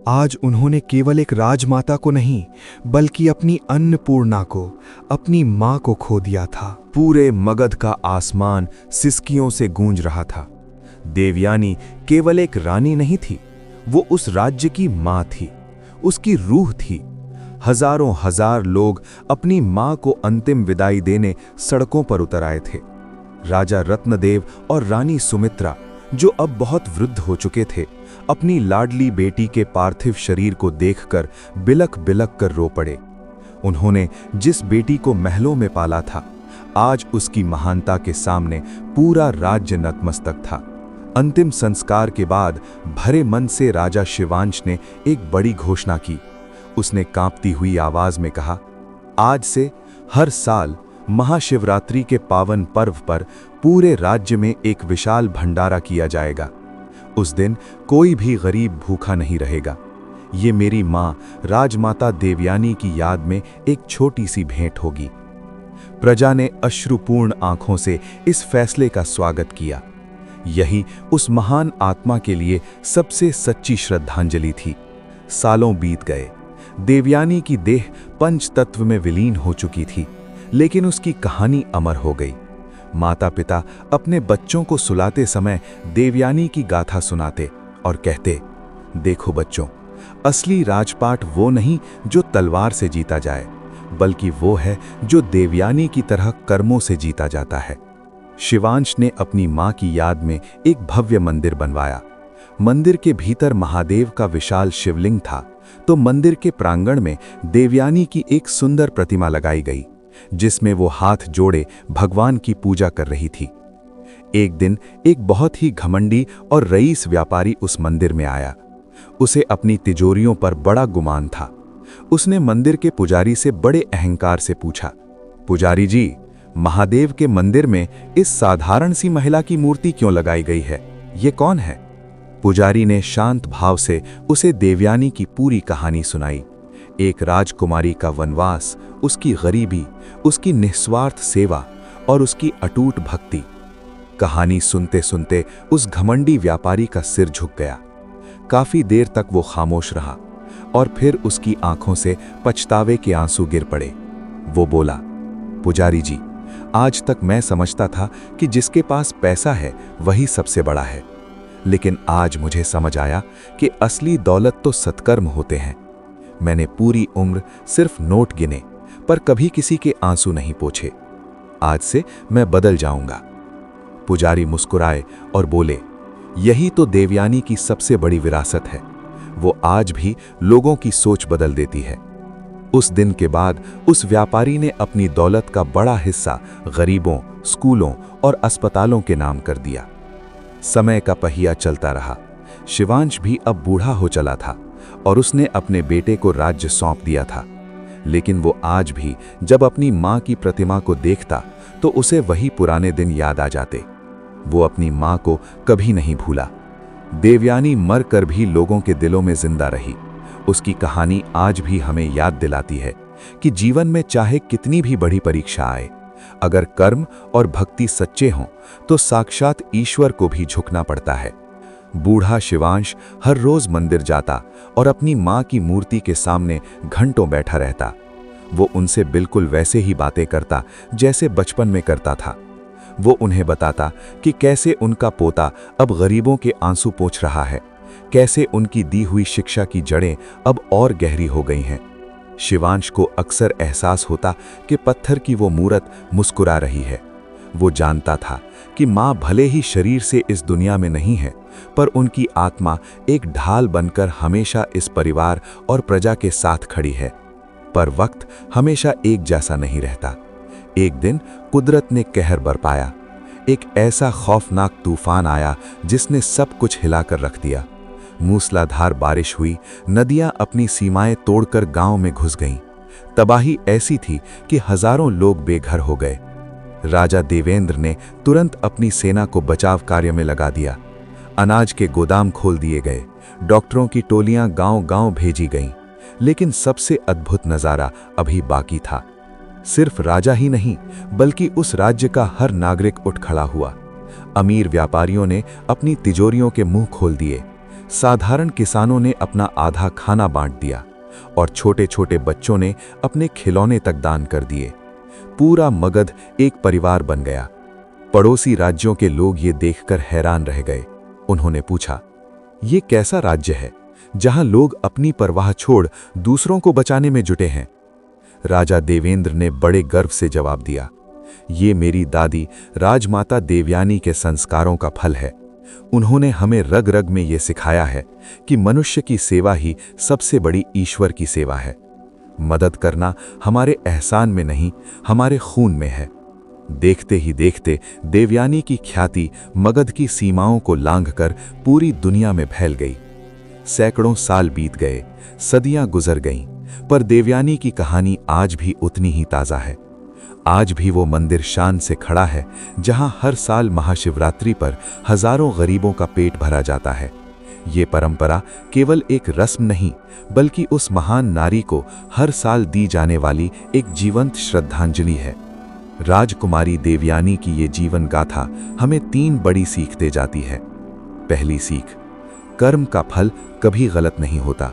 आज उन्होंने केवल एक राजमाता को नहीं बल्कि अपनी अन्नपूर्णा को, अपनी मां को खो दिया था। पूरे मगध का आसमान सिसकियों से गूंज रहा था। देवयानी केवल एक रानी नहीं थी, वो उस राज्य की मां थी, उसकी रूह थी। हजारों हजार लोग अपनी मां को अंतिम विदाई देने सड़कों पर उतर आए थे। राजा रत्नदेव और रानी सुमित्रा, जो अब बहुत वृद्ध हो चुके थे, अपनी लाडली बेटी के पार्थिव शरीर को देखकर बिलख बिलख कर रो पड़े। उन्होंने जिस बेटी को महलों में पाला था, आज उसकी महानता के सामने पूरा राज्य नतमस्तक था। अंतिम संस्कार के बाद भरे मन से राजा शिवांश ने एक बड़ी घोषणा की। उसने कांपती हुई आवाज में कहा, आज से हर साल महाशिवरात्रि के पावन पर्व पर पूरे राज्य में एक विशाल भंडारा किया जाएगा। उस दिन कोई भी गरीब भूखा नहीं रहेगा। ये मेरी मां राजमाता देवयानी की याद में एक छोटी सी भेंट होगी। प्रजा ने अश्रुपूर्ण आंखों से इस फैसले का स्वागत किया। यही उस महान आत्मा के लिए सबसे सच्ची श्रद्धांजलि थी। सालों बीत गए। देवयानी की देह पंचतत्व में विलीन हो चुकी थी, लेकिन उसकी कहानी अमर हो गई। माता पिता अपने बच्चों को सुलाते समय देवयानी की गाथा सुनाते और कहते, देखो बच्चों, असली राजपाट वो नहीं जो तलवार से जीता जाए, बल्कि वो है जो देवयानी की तरह कर्मों से जीता जाता है। शिवांश ने अपनी मां की याद में एक भव्य मंदिर बनवाया। मंदिर के भीतर महादेव का विशाल शिवलिंग था, तो मंदिर के प्रांगण में देवयानी की एक सुंदर प्रतिमा लगाई गई, जिसमें वो हाथ जोड़े भगवान की पूजा कर रही थी। एक दिन एक बहुत ही घमंडी और रईस व्यापारी उस मंदिर में आया। उसे अपनी तिजोरियों पर बड़ा गुमान था। उसने मंदिर के पुजारी से बड़े अहंकार से पूछा, पुजारी जी, महादेव के मंदिर में इस साधारण सी महिला की मूर्ति क्यों लगाई गई है? ये कौन है? पुजारी ने शांत भाव से उसे देवयानी की पूरी कहानी सुनाई। एक राजकुमारी का वनवास, उसकी गरीबी, उसकी निस्वार्थ सेवा और उसकी अटूट भक्ति। कहानी सुनते सुनते उस घमंडी व्यापारी का सिर झुक गया। काफी देर तक वो खामोश रहा और फिर उसकी आंखों से पछतावे के आंसू गिर पड़े। वो बोला, पुजारी जी, आज तक मैं समझता था कि जिसके पास पैसा है वही सबसे बड़ा है, लेकिन आज मुझे समझ आया कि असली दौलत तो सत्कर्म होते हैं। मैंने पूरी उम्र सिर्फ नोट गिने, पर कभी किसी के आंसू नहीं पोंछे। आज से मैं बदल जाऊंगा। पुजारी मुस्कुराए और बोले, यही तो देवयानी की सबसे बड़ी विरासत है। वो आज भी लोगों की सोच बदल देती है। उस दिन के बाद उस व्यापारी ने अपनी दौलत का बड़ा हिस्सा गरीबों, स्कूलों और अस्पतालों के नाम कर दिया। समय का पहिया चलता रहा। शिवांश भी अब बूढ़ा हो चला था और उसने अपने बेटे को राज्य सौंप दिया था। लेकिन वो आज भी जब अपनी मां की प्रतिमा को देखता तो उसे वही पुराने दिन याद आ जाते। वो अपनी मां को कभी नहीं भूला। देवयानी मर कर भी लोगों के दिलों में जिंदा रही। उसकी कहानी आज भी हमें याद दिलाती है कि जीवन में चाहे कितनी भी बड़ी परीक्षा आए, अगर कर्म और भक्ति सच्चे हों तो साक्षात ईश्वर को भी झुकना पड़ता है। बूढ़ा शिवांश हर रोज मंदिर जाता और अपनी मां की मूर्ति के सामने घंटों बैठा रहता। वो उनसे बिल्कुल वैसे ही बातें करता जैसे बचपन में करता था। वो उन्हें बताता कि कैसे उनका पोता अब गरीबों के आंसू पोंछ रहा है, कैसे उनकी दी हुई शिक्षा की जड़ें अब और गहरी हो गई हैं। शिवांश को अक्सर एहसास होता कि पत्थर की वो मूरत मुस्कुरा रही है। वो जानता था कि मां भले ही शरीर से इस दुनिया में नहीं है, पर उनकी आत्मा एक ढाल बनकर हमेशा इस परिवार और प्रजा के साथ खड़ी है। पर वक्त हमेशा एक जैसा नहीं रहता। एक दिन कुदरत ने कहर बरपाया। एक ऐसा खौफनाक तूफान आया जिसने सब कुछ हिलाकर रख दिया। मूसलाधार बारिश हुई, नदियां अपनी सीमाएं तोड़कर गांव में घुस गईं। तबाही ऐसी थी कि हजारों लोग बेघर हो गए। राजा देवेंद्र ने तुरंत अपनी सेना को बचाव कार्य में लगा दिया। अनाज के गोदाम खोल दिए गए, डॉक्टरों की टोलियां गांव-गांव भेजी गईं। लेकिन सबसे अद्भुत नजारा अभी बाकी था। सिर्फ राजा ही नहीं, बल्कि उस राज्य का हर नागरिक उठ खड़ा हुआ। अमीर व्यापारियों ने अपनी तिजोरियों के मुंह खोल दिए, साधारण किसानों ने अपना आधा खाना बांट दिया और छोटे-छोटे बच्चों ने अपने खिलौने तक दान कर दिए। पूरा मगध एक परिवार बन गया। पड़ोसी राज्यों के लोग ये देखकर हैरान रह गए। उन्होंने पूछा, ये कैसा राज्य है जहां लोग अपनी परवाह छोड़ दूसरों को बचाने में जुटे हैं? राजा देवेंद्र ने बड़े गर्व से जवाब दिया, ये मेरी दादी राजमाता देवयानी के संस्कारों का फल है। उन्होंने हमें रग रग में ये सिखाया है कि मनुष्य की सेवा ही सबसे बड़ी ईश्वर की सेवा है। मदद करना हमारे एहसान में नहीं, हमारे खून में है। देखते ही देखते देवयानी की ख्याति मगध की सीमाओं को लांघकर पूरी दुनिया में फैल गई। सैकड़ों साल बीत गए, सदियां गुजर गईं, पर देवयानी की कहानी आज भी उतनी ही ताज़ा है। आज भी वो मंदिर शान से खड़ा है जहां हर साल महाशिवरात्रि पर हजारों गरीबों का पेट भरा जाता है। ये परंपरा केवल एक रस्म नहीं, बल्कि उस महान नारी को हर साल दी जाने वाली एक जीवंत श्रद्धांजलि है। राजकुमारी देवयानी की ये जीवन गाथा हमें 3 बड़ी सीख दे जाती है। पहली सीख, कर्म का फल कभी गलत नहीं होता।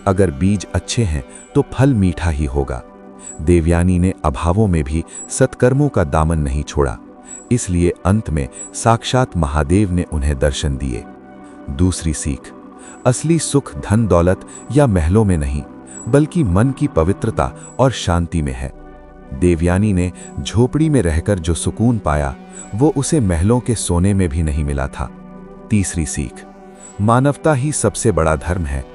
अगर बीज अच्छे हैं तो फल मीठा ही होगा। देवयानी ने अभावों में भी सत्कर्मों का दामन नहीं छोड़ा, इसलिए अंत में साक्षात महादेव ने उन्हें दर्शन दिए। दूसरी सीख, असली सुख धन दौलत या महलों में नहीं, बल्कि मन की पवित्रता और शांति में है। देवयानी ने झोपड़ी में रहकर जो सुकून पाया, वो उसे महलों के सोने में भी नहीं मिला था। तीसरी सीख, मानवता ही सबसे बड़ा धर्म है।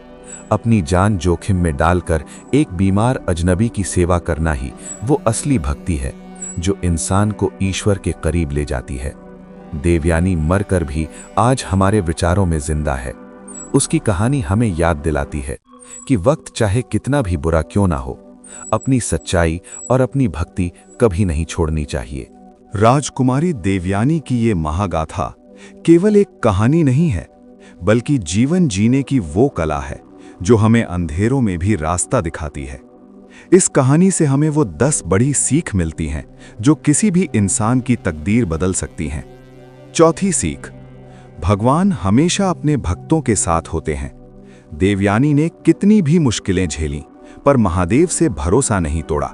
अपनी जान जोखिम में डालकर एक बीमार अजनबी की सेवा करना ही वो असली भक्ति है, जो इंसान को ईश्वर के करीब ले जाती है। देवयानी मरकर भी आज हमारे विचारों में जिंदा है। उसकी कहानी हमें याद दिलाती है कि वक्त चाहे कितना भी बुरा क्यों ना हो, अपनी सच्चाई और अपनी भक्ति कभी नहीं छोड़नी चाहिए। राजकुमारी देवयानी की ये महागाथा केवल एक कहानी नहीं है, बल्कि जीवन जीने की वो कला है जो हमें अंधेरों में भी रास्ता दिखाती है। इस कहानी से हमें वो 10 बड़ी सीख मिलती हैं जो किसी भी इंसान की तकदीर बदल सकती हैं। चौथी सीख, भगवान हमेशा अपने भक्तों के साथ होते हैं। देवयानी ने कितनी भी मुश्किलें झेलीं, पर महादेव से भरोसा नहीं तोड़ा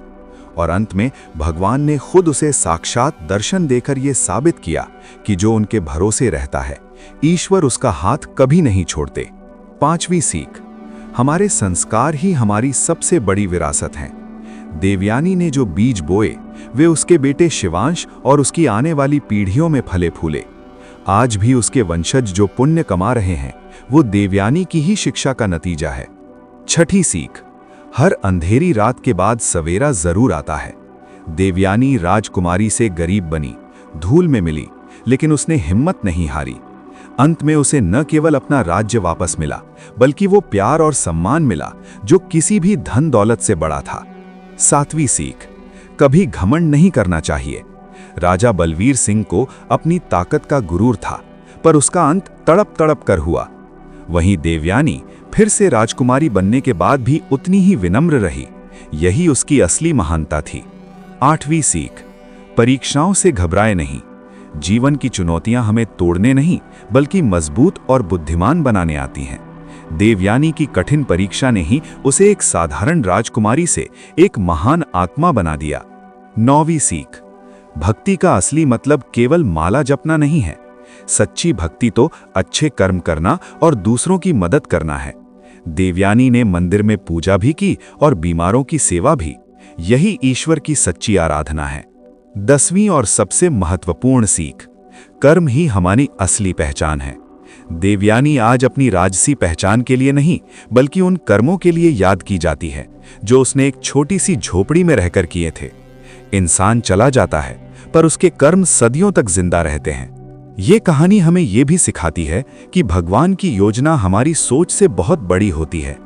और अंत में भगवान ने खुद उसे साक्षात दर्शन देकर यह साबित किया कि जो उनके भरोसे रहता है, ईश्वर उसका हाथ कभी नहीं छोड़ते। पांचवी सीख, हमारे संस्कार ही हमारी सबसे बड़ी विरासत हैं। देवयानी ने जो बीज बोए, वे उसके बेटे शिवांश और उसकी आने वाली पीढ़ियों में फले फूले। आज भी उसके वंशज जो पुण्य कमा रहे हैं, वो देवयानी की ही शिक्षा का नतीजा है। छठी सीख, हर अंधेरी रात के बाद सवेरा जरूर आता है। देवयानी राजकुमारी से गरीब बनी, धूल में मिली, लेकिन उसने हिम्मत नहीं हारी। अंत में उसे न केवल अपना राज्य वापस मिला, बल्कि वो प्यार और सम्मान मिला जो किसी भी धन दौलत से बड़ा था। सातवीं सीख, कभी घमंड नहीं करना चाहिए। राजा बलवीर सिंह को अपनी ताकत का गुरूर था, पर उसका अंत तड़प तड़प कर हुआ। वहीं देवयानी फिर से राजकुमारी बनने के बाद भी उतनी ही विनम्र रही। यही उसकी असली महानता थी। आठवीं सीख, परीक्षाओं से घबराए नहीं। जीवन की चुनौतियां हमें तोड़ने नहीं, बल्कि मजबूत और बुद्धिमान बनाने आती हैं। देवयानी की कठिन परीक्षा ने ही उसे एक साधारण राजकुमारी से एक महान आत्मा बना दिया। नौवीं सीख, भक्ति का असली मतलब केवल माला जपना नहीं है। सच्ची भक्ति तो अच्छे कर्म करना और दूसरों की मदद करना है। देवयानी ने मंदिर में पूजा भी की और बीमारों की सेवा भी। यही ईश्वर की सच्ची आराधना है। 10वीं और सबसे महत्वपूर्ण सीख, कर्म ही हमारी असली पहचान है। देवयानी आज अपनी राजसी पहचान के लिए नहीं, बल्कि उन कर्मों के लिए याद की जाती है जो उसने एक छोटी सी झोपड़ी में रहकर किए थे। इंसान चला जाता है, पर उसके कर्म सदियों तक जिंदा रहते हैं। ये कहानी हमें ये भी सिखाती है कि भगवान की योजना हमारी सोच से बहुत बड़ी होती है।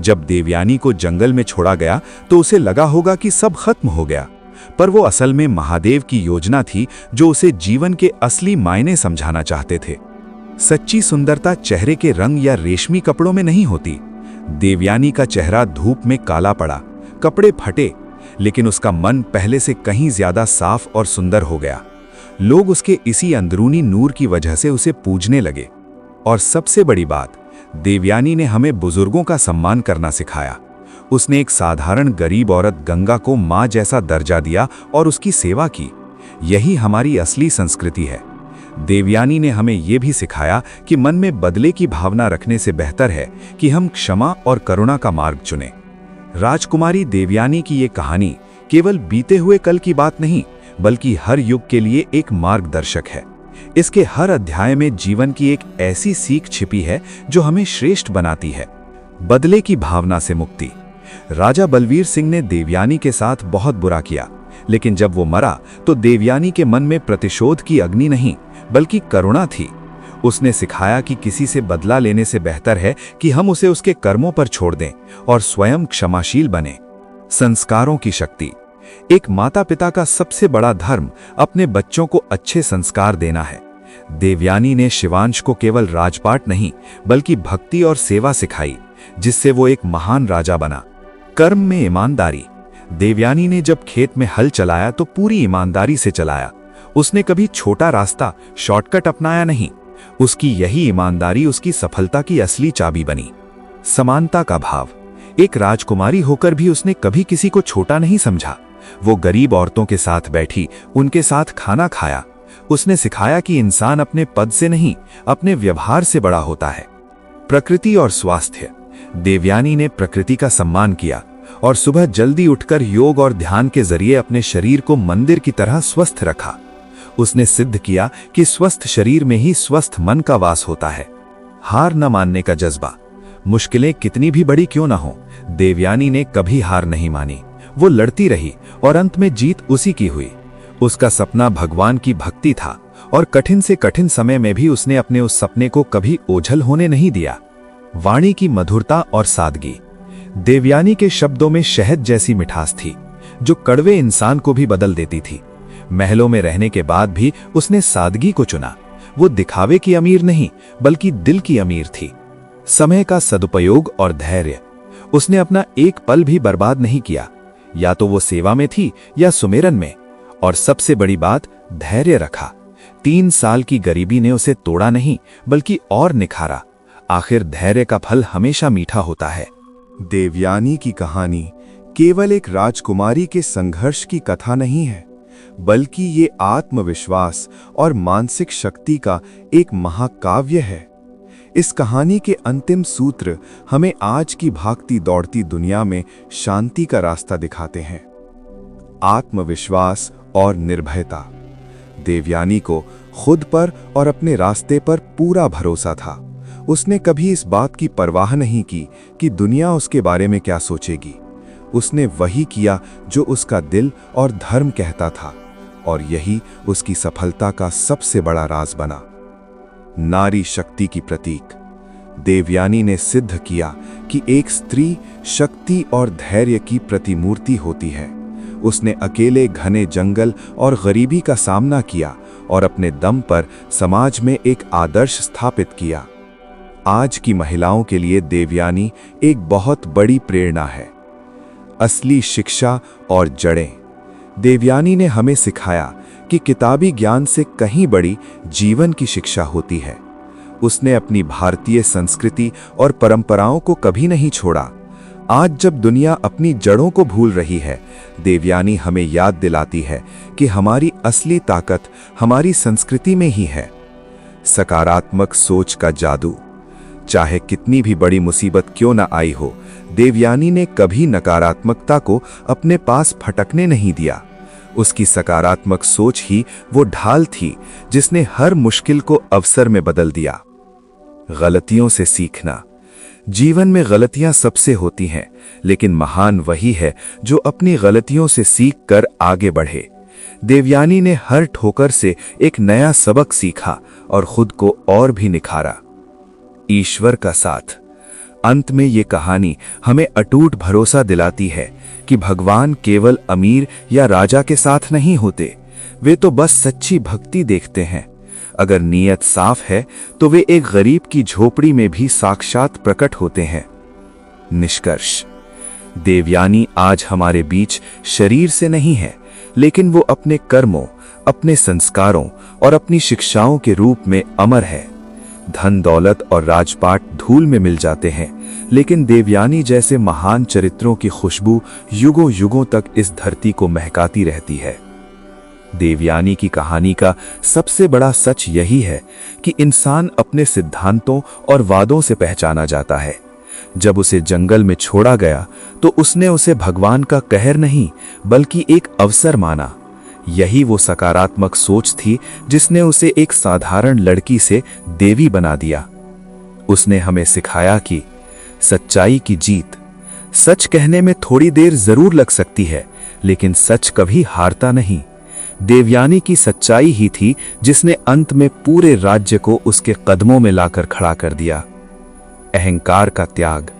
जब देवयानी को जंगल में छोड़ा गया तो उसे लगा होगा कि सब खत्म हो गया, पर वो असल में महादेव की योजना थी जो उसे जीवन के असली मायने समझाना चाहते थे। सच्ची सुंदरता चेहरे के रंग या रेशमी कपड़ों में नहीं होती। देवयानी का चेहरा धूप में काला पड़ा, कपड़े फटे, लेकिन उसका मन पहले से कहीं ज्यादा साफ और सुंदर हो गया। लोग उसके इसी अंदरूनी नूर की वजह से उसे पूजने लगे। और सबसे बड़ी बात, देवयानी ने हमें बुजुर्गों का सम्मान करना सिखाया। उसने एक साधारण गरीब औरत गंगा को माँ जैसा दर्जा दिया और उसकी सेवा की। यही हमारी असली संस्कृति है। देवयानी ने हमें यह भी सिखाया कि मन में बदले की भावना रखने से बेहतर है कि हम क्षमा और करुणा का मार्ग चुनें। राजकुमारी देवयानी की ये कहानी केवल बीते हुए कल की बात नहीं, बल्कि हर युग के लिए एक मार्गदर्शक है। इसके हर अध्याय में जीवन की एक ऐसी सीख छिपी है जो हमें श्रेष्ठ बनाती है। बदले की भावना से मुक्ति। राजा बलवीर सिंह ने देवयानी के साथ बहुत बुरा किया, लेकिन जब वो मरा तो देवयानी के मन में प्रतिशोध की अग्नि नहीं, बल्कि करुणा थी। उसने सिखाया कि किसी से बदला लेने से बेहतर है कि हम उसे उसके कर्मों पर छोड़ दें और स्वयं क्षमाशील बने। संस्कारों की शक्ति। एक माता पिता का सबसे बड़ा धर्म अपने बच्चों को अच्छे संस्कार देना है। देवयानी ने शिवांश को केवल राजपाट नहीं, बल्कि भक्ति और सेवा सिखाई, जिससे वो एक महान राजा बना। कर्म में ईमानदारी। देवयानी ने जब खेत में हल चलाया तो पूरी ईमानदारी से चलाया। उसने कभी छोटा रास्ता, शॉर्टकट अपनाया नहीं। उसकी यही ईमानदारी उसकी सफलता की असली चाबी बनी। समानता का भाव। एक राजकुमारी होकर भी उसने कभी किसी को छोटा नहीं समझा। वो गरीब औरतों के साथ बैठी, उनके साथ खाना खाया। उसने सिखाया कि इंसान अपने पद से नहीं, अपने व्यवहार से बड़ा होता है। प्रकृति और स्वास्थ्य। देवयानी ने प्रकृति का सम्मान किया और सुबह जल्दी उठकर योग और ध्यान के जरिए अपने शरीर को मंदिर की तरह स्वस्थ रखा। उसने सिद्ध किया कि स्वस्थ शरीर में ही स्वस्थ मन का वास होता है। हार न मानने का जज्बा। मुश्किलें कितनी भी बड़ी क्यों ना हो, देवयानी ने कभी हार नहीं मानी। वो लड़ती रही और अंत में जीत उसी की हुई। उसका सपना भगवान की भक्ति था और कठिन से कठिन समय में भी उसने अपने उस सपने को कभी ओझल होने नहीं दिया। वाणी की मधुरता और सादगी। देवयानी के शब्दों में शहद जैसी मिठास थी, जो कड़वे इंसान को भी बदल देती थी। महलों में रहने के बाद भी उसने सादगी को चुना। वो दिखावे की अमीर नहीं, बल्कि दिल की अमीर थी। समय का सदुपयोग और धैर्य। उसने अपना एक पल भी बर्बाद नहीं किया, या तो वो सेवा में थी या सुमेरन में। और सबसे बड़ी बात, धैर्य रखा। 3 साल की गरीबी ने उसे तोड़ा नहीं, बल्कि और निखारा। आखिर धैर्य का फल हमेशा मीठा होता है। देवयानी की कहानी केवल एक राजकुमारी के संघर्ष की कथा नहीं है, बल्कि ये आत्मविश्वास और मानसिक शक्ति का एक महाकाव्य है। इस कहानी के अंतिम सूत्र हमें आज की भागती दौड़ती दुनिया में शांति का रास्ता दिखाते हैं। आत्मविश्वास और निर्भयता। देवयानी को खुद पर और अपने रास्ते पर पूरा भरोसा था। उसने कभी इस बात की परवाह नहीं की कि दुनिया उसके बारे में क्या सोचेगी। उसने वही किया जो उसका दिल और धर्म कहता था, और यही उसकी सफलता का सबसे बड़ा राज बना। नारी शक्ति की प्रतीक। देवयानी ने सिद्ध किया कि एक स्त्री शक्ति और धैर्य की प्रतिमूर्ति होती है। उसने अकेले घने जंगल और गरीबी का सामना किया और अपने दम पर समाज में एक आदर्श स्थापित किया। आज की महिलाओं के लिए देवयानी एक बहुत बड़ी प्रेरणा है। असली शिक्षा और जड़ें। देवयानी ने हमें सिखाया कि किताबी ज्ञान से कहीं बड़ी जीवन की शिक्षा होती है। उसने अपनी भारतीय संस्कृति और परंपराओं को कभी नहीं छोड़ा। आज जब दुनिया अपनी जड़ों को भूल रही है, देवयानी हमें याद दिलाती है कि हमारी असली ताकत हमारी संस्कृति में ही है। सकारात्मक सोच का जादू। चाहे कितनी भी बड़ी मुसीबत क्यों न आई हो, देवयानी ने कभी नकारात्मकता को अपने पास फटकने नहीं दिया। उसकी सकारात्मक सोच ही वो ढाल थी जिसने हर मुश्किल को अवसर में बदल दिया। गलतियों से सीखना। जीवन में गलतियां सबसे होती हैं, लेकिन महान वही है जो अपनी गलतियों से सीख कर आगे बढ़े। देवयानी ने हर ठोकर से एक नया सबक सीखा और खुद को और भी निखारा। ईश्वर का साथ। अंत में ये कहानी हमें अटूट भरोसा दिलाती है कि भगवान केवल अमीर या राजा के साथ नहीं होते, वे तो बस सच्ची भक्ति देखते हैं। अगर नीयत साफ है तो वे एक गरीब की झोपड़ी में भी साक्षात प्रकट होते हैं। निष्कर्ष, देवयानी आज हमारे बीच शरीर से नहीं है, लेकिन वो अपने कर्मों, अपने संस्कारों और अपनी शिक्षाओं के रूप में अमर है। धन दौलत और राजपाट धूल में मिल जाते हैं, लेकिन देवयानी जैसे महान चरित्रों की खुशबू युगों युगों तक इस धरती को महकाती रहती है। देवयानी की कहानी का सबसे बड़ा सच यही है कि इंसान अपने सिद्धांतों और वादों से पहचाना जाता है। जब उसे जंगल में छोड़ा गया तो उसने उसे भगवान का कहर नहीं बल्कि एक अवसर माना। यही वो सकारात्मक सोच थी जिसने उसे एक साधारण लड़की से देवी बना दिया। उसने हमें सिखाया कि सच्चाई की जीत। सच कहने में थोड़ी देर जरूर लग सकती है, लेकिन सच कभी हारता नहीं। देवयानी की सच्चाई ही थी जिसने अंत में पूरे राज्य को उसके कदमों में लाकर खड़ा कर दिया। अहंकार का त्याग।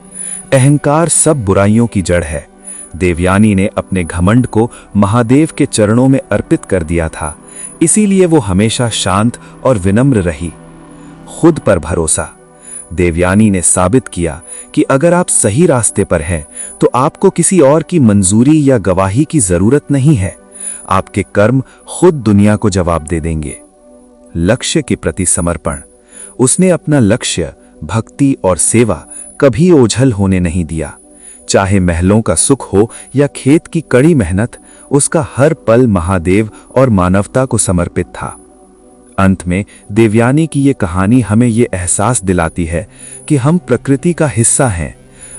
अहंकार सब बुराइयों की जड़ है। देवयानी ने अपने घमंड को महादेव के चरणों में अर्पित कर दिया था, इसीलिए वो हमेशा शांत और विनम्र रही। खुद पर भरोसा। देवयानी ने साबित किया कि अगर आप सही रास्ते पर हैं तो आपको किसी और की मंजूरी या गवाही की जरूरत नहीं है। आपके कर्म खुद दुनिया को जवाब दे देंगे। लक्ष्य के प्रति समर्पण। उसने अपना लक्ष्य, भक्ति और सेवा कभी ओझल होने नहीं दिया। चाहे महलों का सुख हो या खेत की कड़ी मेहनत, उसका हर पल महादेव और मानवता को समर्पित था। अंत में देवयानी की ये कहानी हमें ये एहसास दिलाती है कि हम प्रकृति का हिस्सा हैं।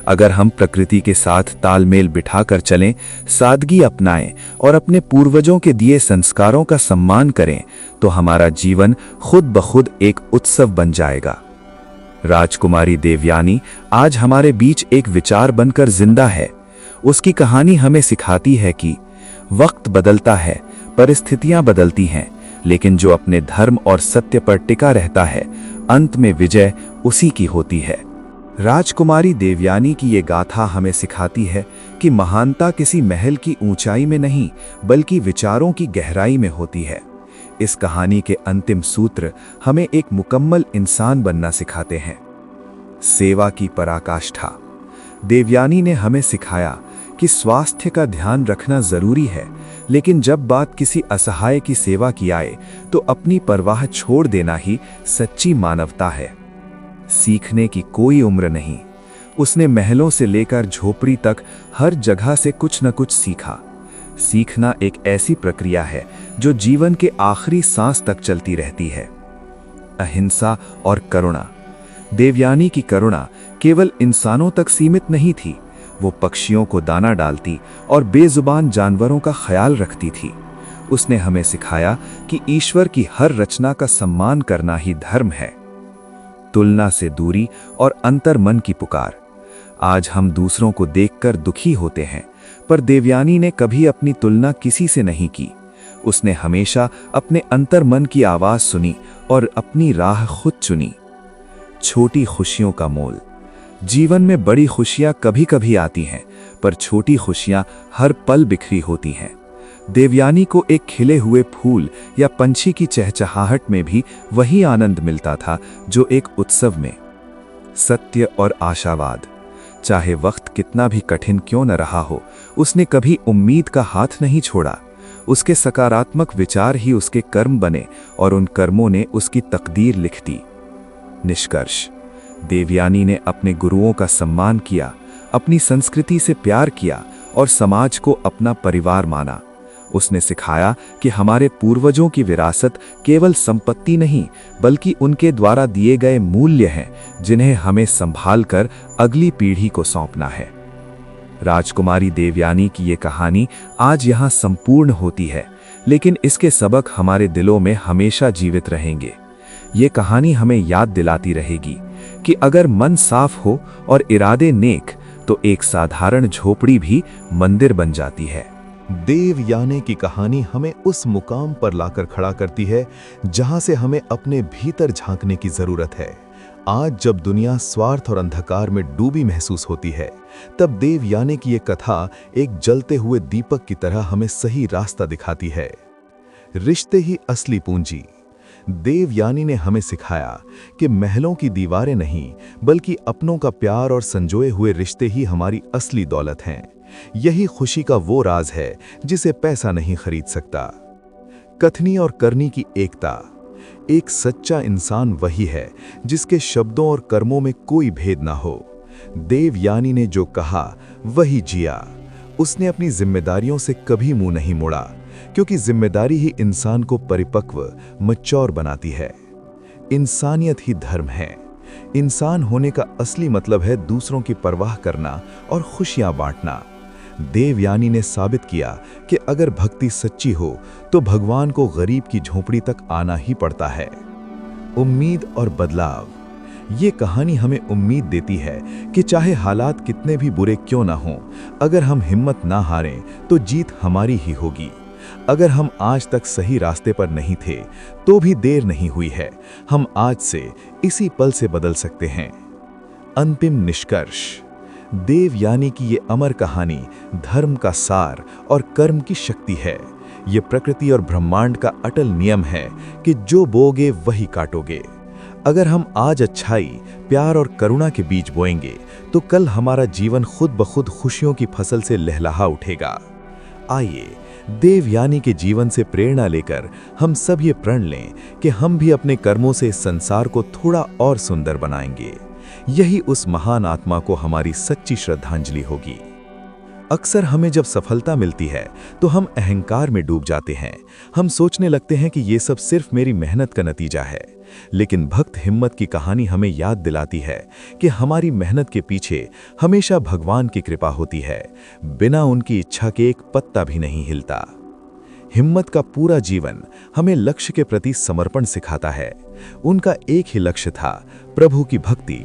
अगर हम प्रकृति के साथ तालमेल बिठाकर चलें, सादगी अपनाएं और अपने पूर्वजों के दिए संस्कारों का सम्मान करें, तो हमारा जीवन खुद ब खुद एक उत्सव बन जाएगा। राजकुमारी देवयानी आज हमारे बीच एक विचार बनकर जिंदा है। उसकी कहानी हमें सिखाती है कि वक्त बदलता है, परिस्थितियां बदलती हैं, लेकिन जो अपने धर्म और सत्य पर टिका रहता है, अंत में विजय उसी की होती है। राजकुमारी देवयानी की ये गाथा हमें सिखाती है कि महानता किसी महल की ऊंचाई में नहीं बल्कि विचारों की गहराई में होती है। इस कहानी के अंतिम सूत्र हमें एक मुकम्मल इंसान बनना सिखाते हैं। सेवा की पराकाष्ठा। देवयानी ने हमें सिखाया कि स्वास्थ्य का ध्यान रखना जरूरी है, लेकिन जब बात किसी असहाय की सेवा की आए तो अपनी परवाह छोड़ देना ही सच्ची मानवता है। सीखने की कोई उम्र नहीं। उसने महलों से लेकर झोपड़ी तक हर जगह से कुछ न कुछ सीखा। सीखना एक ऐसी प्रक्रिया है जो जीवन के आखिरी सांस तक चलती रहती है। अहिंसा और करुणा। देवयानी की करुणा केवल इंसानों तक सीमित नहीं थी, वो पक्षियों को दाना डालती और बेजुबान जानवरों का ख्याल रखती थी। उसने हमें सिखाया कि ईश्वर की हर रचना का सम्मान करना ही धर्म है। तुलना से दूरी और अंतर मन की पुकार। आज हम दूसरों को देखकर दुखी होते हैं, पर देवयानी ने कभी अपनी तुलना किसी से नहीं की। उसने हमेशा अपने अंतर मन की आवाज सुनी और अपनी राह खुद चुनी। छोटी खुशियों का मोल। जीवन में बड़ी खुशियां कभी कभी आती हैं, पर छोटी खुशियां हर पल बिखरी होती हैं। देवयानी को एक खिले हुए फूल या पंछी की चहचहाहट में भी वही आनंद मिलता था जो एक उत्सव में। सत्य और आशावाद। चाहे वक्त कितना भी कठिन क्यों न रहा हो, उसने कभी उम्मीद का हाथ नहीं छोड़ा। उसके सकारात्मक विचार ही उसके कर्म बने और उन कर्मों ने उसकी तकदीर लिख दी। निष्कर्ष, देवयानी ने अपने गुरुओं का सम्मान किया, अपनी संस्कृति से प्यार किया और समाज को अपना परिवार माना। उसने सिखाया कि हमारे पूर्वजों की विरासत केवल संपत्ति नहीं बल्कि उनके द्वारा दिए गए मूल्य हैं, जिन्हें हमें संभाल कर अगली पीढ़ी को सौंपना है। राजकुमारी देवयानी की ये कहानी आज यहाँ संपूर्ण होती है, लेकिन इसके सबक हमारे दिलों में हमेशा जीवित रहेंगे। ये कहानी हमें याद दिलाती रहेगी कि अगर मन साफ हो और इरादे नेक, तो एक साधारण झोपड़ी भी मंदिर बन जाती है। देवयानी की कहानी हमें उस मुकाम पर लाकर खड़ा करती है जहां से हमें अपने भीतर झांकने की जरूरत है। आज जब दुनिया स्वार्थ और अंधकार में डूबी महसूस होती है, तब देवयानी की ये कथा एक जलते हुए दीपक की तरह हमें सही रास्ता दिखाती है। रिश्ते ही असली पूंजी। देवयानी ने हमें सिखाया कि महलों की दीवारें नहीं, बल्कि अपनों का प्यार और संजोए हुए रिश्ते ही हमारी असली दौलत हैं। यही खुशी का वो राज है जिसे पैसा नहीं खरीद सकता। कथनी और करनी की एकता। एक सच्चा इंसान वही है जिसके शब्दों और कर्मों में कोई भेद ना हो। देवयानी ने जो कहा वही जिया। उसने अपनी जिम्मेदारियों से कभी मुंह नहीं मोड़ा, क्योंकि जिम्मेदारी ही इंसान को परिपक्व, मैच्योर बनाती है। इंसानियत ही धर्म है। इंसान होने का असली मतलब है दूसरों की परवाह करना और खुशियां बांटना। देवयानी ने साबित किया कि अगर भक्ति सच्ची हो तो भगवान को गरीब की झोपड़ी तक आना ही पड़ता है। उम्मीद और बदलाव। ये कहानी हमें उम्मीद देती है कि चाहे हालात कितने भी बुरे क्यों ना हों, अगर हम हिम्मत ना हारें तो जीत हमारी ही होगी। अगर हम आज तक सही रास्ते पर नहीं थे तो भी देर नहीं हुई है। हम आज से इसी पल से बदल सकते हैं। अंतिम निष्कर्ष। देवयानी की ये अमर कहानी धर्म का सार और कर्म की शक्ति है। ये प्रकृति और ब्रह्मांड का अटल नियम है कि जो बोगे वही काटोगे। अगर हम आज अच्छाई, प्यार और करुणा के बीज बोएंगे तो कल हमारा जीवन खुद ब खुद खुशियों की फसल से लहलहा उठेगा। आइए देवयानी के जीवन से प्रेरणा लेकर हम सब ये प्रण लें कि हम भी अपने कर्मों से इस संसार को थोड़ा और सुंदर बनाएंगे। यही उस महान आत्मा को हमारी सच्ची श्रद्धांजलि होगी। अक्सर हमें जब सफलता मिलती है तो हम अहंकार में डूब जाते हैं। हम सोचने लगते हैं कि ये सब सिर्फ मेरी मेहनत का नतीजा है। लेकिन भक्त हिम्मत की कहानी हमें याद दिलाती है कि हमारी मेहनत के पीछे हमेशा भगवान की कृपा होती है। बिना उनकी इच्छा के एक पत्ता भी नहीं हिलता। हिम्मत का पूरा जीवन हमें लक्ष्य के प्रति समर्पण सिखाता है। उनका एक ही लक्ष्य था, प्रभु की भक्ति।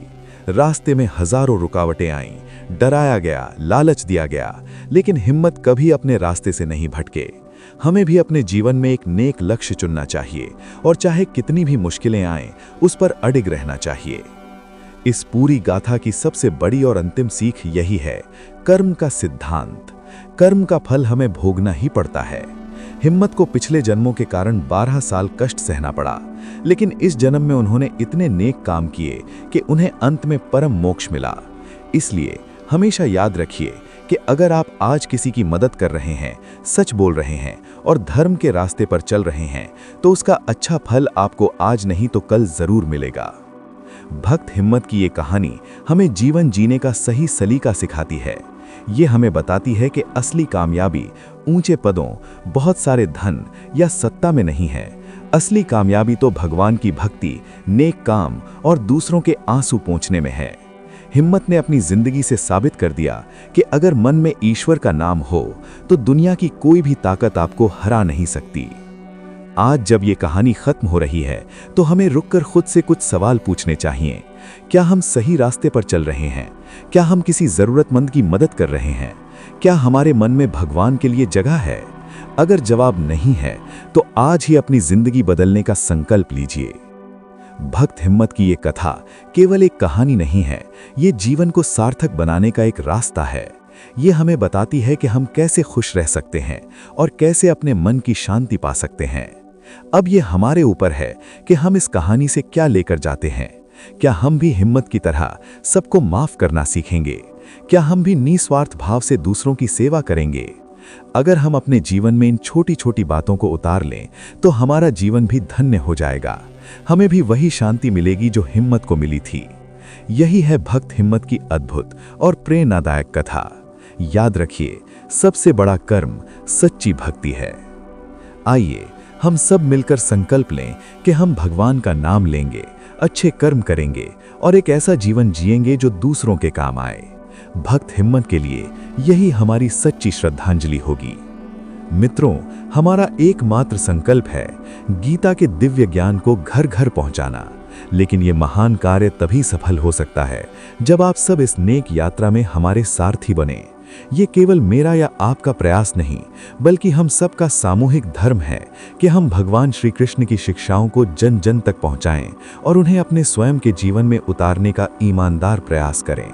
रास्ते में हजारों रुकावटें आईं, डराया गया, लालच दिया गया, लेकिन हिम्मत कभी अपने रास्ते से नहीं भटके। हमें भी अपने जीवन में एक नेक लक्ष्य चुनना चाहिए और चाहे कितनी भी मुश्किलें आएं, उस पर अडिग रहना चाहिए। इस पूरी गाथा की सबसे बड़ी और अंतिम सीख यही है, कर्म का सिद्धांत। कर्म का फल हमें भोगना ही पड़ता है। हिम्मत को पिछले जन्मों के कारण 12 साल कष्ट सहना पड़ा, लेकिन इस जन्म में उन्होंने इतने नेक काम किए कि उन्हें अंत में परम मोक्ष मिला। इसलिए हमेशा याद रखिए कि अगर आप आज किसी की मदद कर रहे हैं, सच बोल रहे हैं और धर्म के रास्ते पर चल रहे हैं, तो उसका अच्छा फल आपको आज नहीं तो कल जरूर मिलेगा। भक्त हिम्मत की ये कहानी हमें जीवन जीने का सही सलीका सिखाती है। ये हमें बताती है कि असली कामयाबी ऊंचे पदों, बहुत सारे धन या सत्ता में नहीं है। असली कामयाबी तो भगवान की भक्ति, नेक काम और दूसरों के आंसू पोंछने में है। हिम्मत ने अपनी जिंदगी से साबित कर दिया कि अगर मन में ईश्वर का नाम हो तो दुनिया की कोई भी ताकत आपको हरा नहीं सकती। आज जब ये कहानी खत्म हो रही है तो हमें रुककर खुद से कुछ सवाल पूछने चाहिए। क्या हम सही रास्ते पर चल रहे हैं? क्या हम किसी जरूरतमंद की मदद कर रहे हैं? क्या हमारे मन में भगवान के लिए जगह है? अगर जवाब नहीं है तो आज ही अपनी जिंदगी बदलने का संकल्प लीजिए। भक्त हिम्मत की ये कथा केवल एक कहानी नहीं है, ये जीवन को सार्थक बनाने का एक रास्ता है। ये हमें बताती है कि हम कैसे खुश रह सकते हैं और कैसे अपने मन की शांति पा सकते हैं। अब ये हमारे ऊपर है कि हम इस कहानी से क्या लेकर जाते हैं। क्या हम भी हिम्मत की तरह सबको माफ करना सीखेंगे? क्या हम भी निस्वार्थ भाव से दूसरों की सेवा करेंगे? अगर हम अपने जीवन में इन छोटी छोटी बातों को उतार लें तो हमारा जीवन भी धन्य हो जाएगा। हमें भी वही शांति मिलेगी जो हिम्मत को मिली थी। यही है भक्त हिम्मत की अद्भुत और प्रेरणादायक कथा। याद रखिए, सबसे बड़ा कर्म सच्ची भक्ति है। आइए हम सब मिलकर संकल्प लें कि हम भगवान का नाम लेंगे, अच्छे कर्म करेंगे और एक ऐसा जीवन जिएंगे जो दूसरों के काम आए। भक्त हिम्मत के लिए यही हमारी सच्ची श्रद्धांजलि होगी। मित्रों, हमारा एकमात्र संकल्प है गीता के दिव्य ज्ञान को घर घर पहुंचाना। लेकिन ये महान कार्य तभी सफल हो सकता है जब आप सब इस नेक यात्रा में हमारे सारथी बने। ये केवल मेरा या आपका प्रयास नहीं, बल्कि हम सबका सामूहिक धर्म है कि हम भगवान श्री कृष्ण की शिक्षाओं को जन जन तक पहुंचाएं और उन्हें अपने स्वयं के जीवन में उतारने का ईमानदार प्रयास करें।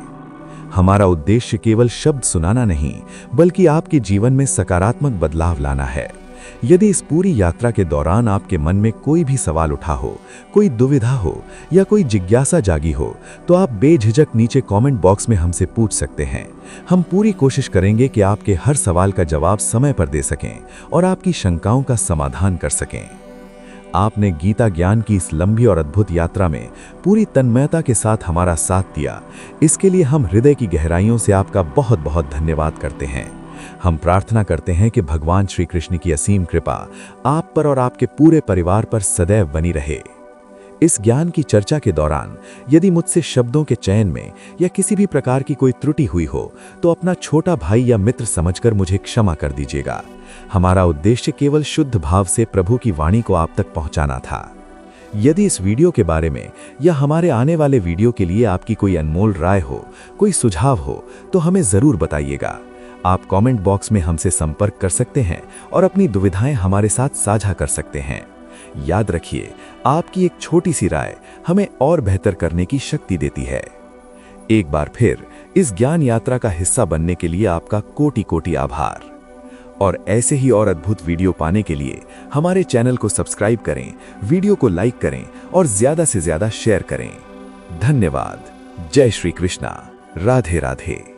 हमारा उद्देश्य केवल शब्द सुनाना नहीं, बल्कि आपके जीवन में सकारात्मक बदलाव लाना है। यदि इस पूरी यात्रा के दौरान आपके मन में कोई भी सवाल उठा हो, कोई दुविधा हो या कोई जिज्ञासा जागी हो, तो आप बेझिझक नीचे कमेंट बॉक्स में हमसे पूछ सकते हैं। हम पूरी कोशिश करेंगे कि आपके हर सवाल का जवाब समय पर दे सकें और आपकी शंकाओं का समाधान कर सकें। आपने गीता ज्ञान की इस लंबी और अद्भुत यात्रा में पूरी तन्मयता के साथ हमारा साथ दिया। इसके लिए हम हृदय की गहराइयों से आपका बहुत बहुत धन्यवाद करते हैं। हम प्रार्थना करते हैं कि भगवान श्री कृष्ण की असीम कृपा आप पर और आपके पूरे परिवार पर सदैव बनी रहे। इस ज्ञान की चर्चा के दौरान यदि मुझसे शब्दों के चयन में या किसी भी प्रकार की कोई त्रुटि हुई हो, तो अपना छोटा भाई या मित्र समझकर मुझे क्षमा कर दीजिएगा। हमारा उद्देश्य केवल शुद्ध भाव से प्रभु की वाणी को आप तक पहुंचाना था। यदि इस वीडियो के बारे में या हमारे आने वाले वीडियो के लिए आपकी कोई अनमोल राय हो, कोई सुझाव हो, तो हमें जरूर बताइएगा। आप कमेंट बॉक्स में हमसे संपर्क कर सकते हैं और अपनी दुविधाएं हमारे साथ साझा कर सकते हैं। याद रखिए, आपकी एक छोटी सी राय हमें और बेहतर करने की शक्ति देती है। एक बार फिर इस ज्ञान यात्रा का हिस्सा बनने के लिए आपका कोटि कोटि आभार। और ऐसे ही और अद्भुत वीडियो पाने के लिए हमारे चैनल को सब्सक्राइब करें, वीडियो को लाइक करें और ज्यादा से ज्यादा शेयर करें। धन्यवाद। जय श्री कृष्णा। राधे राधे।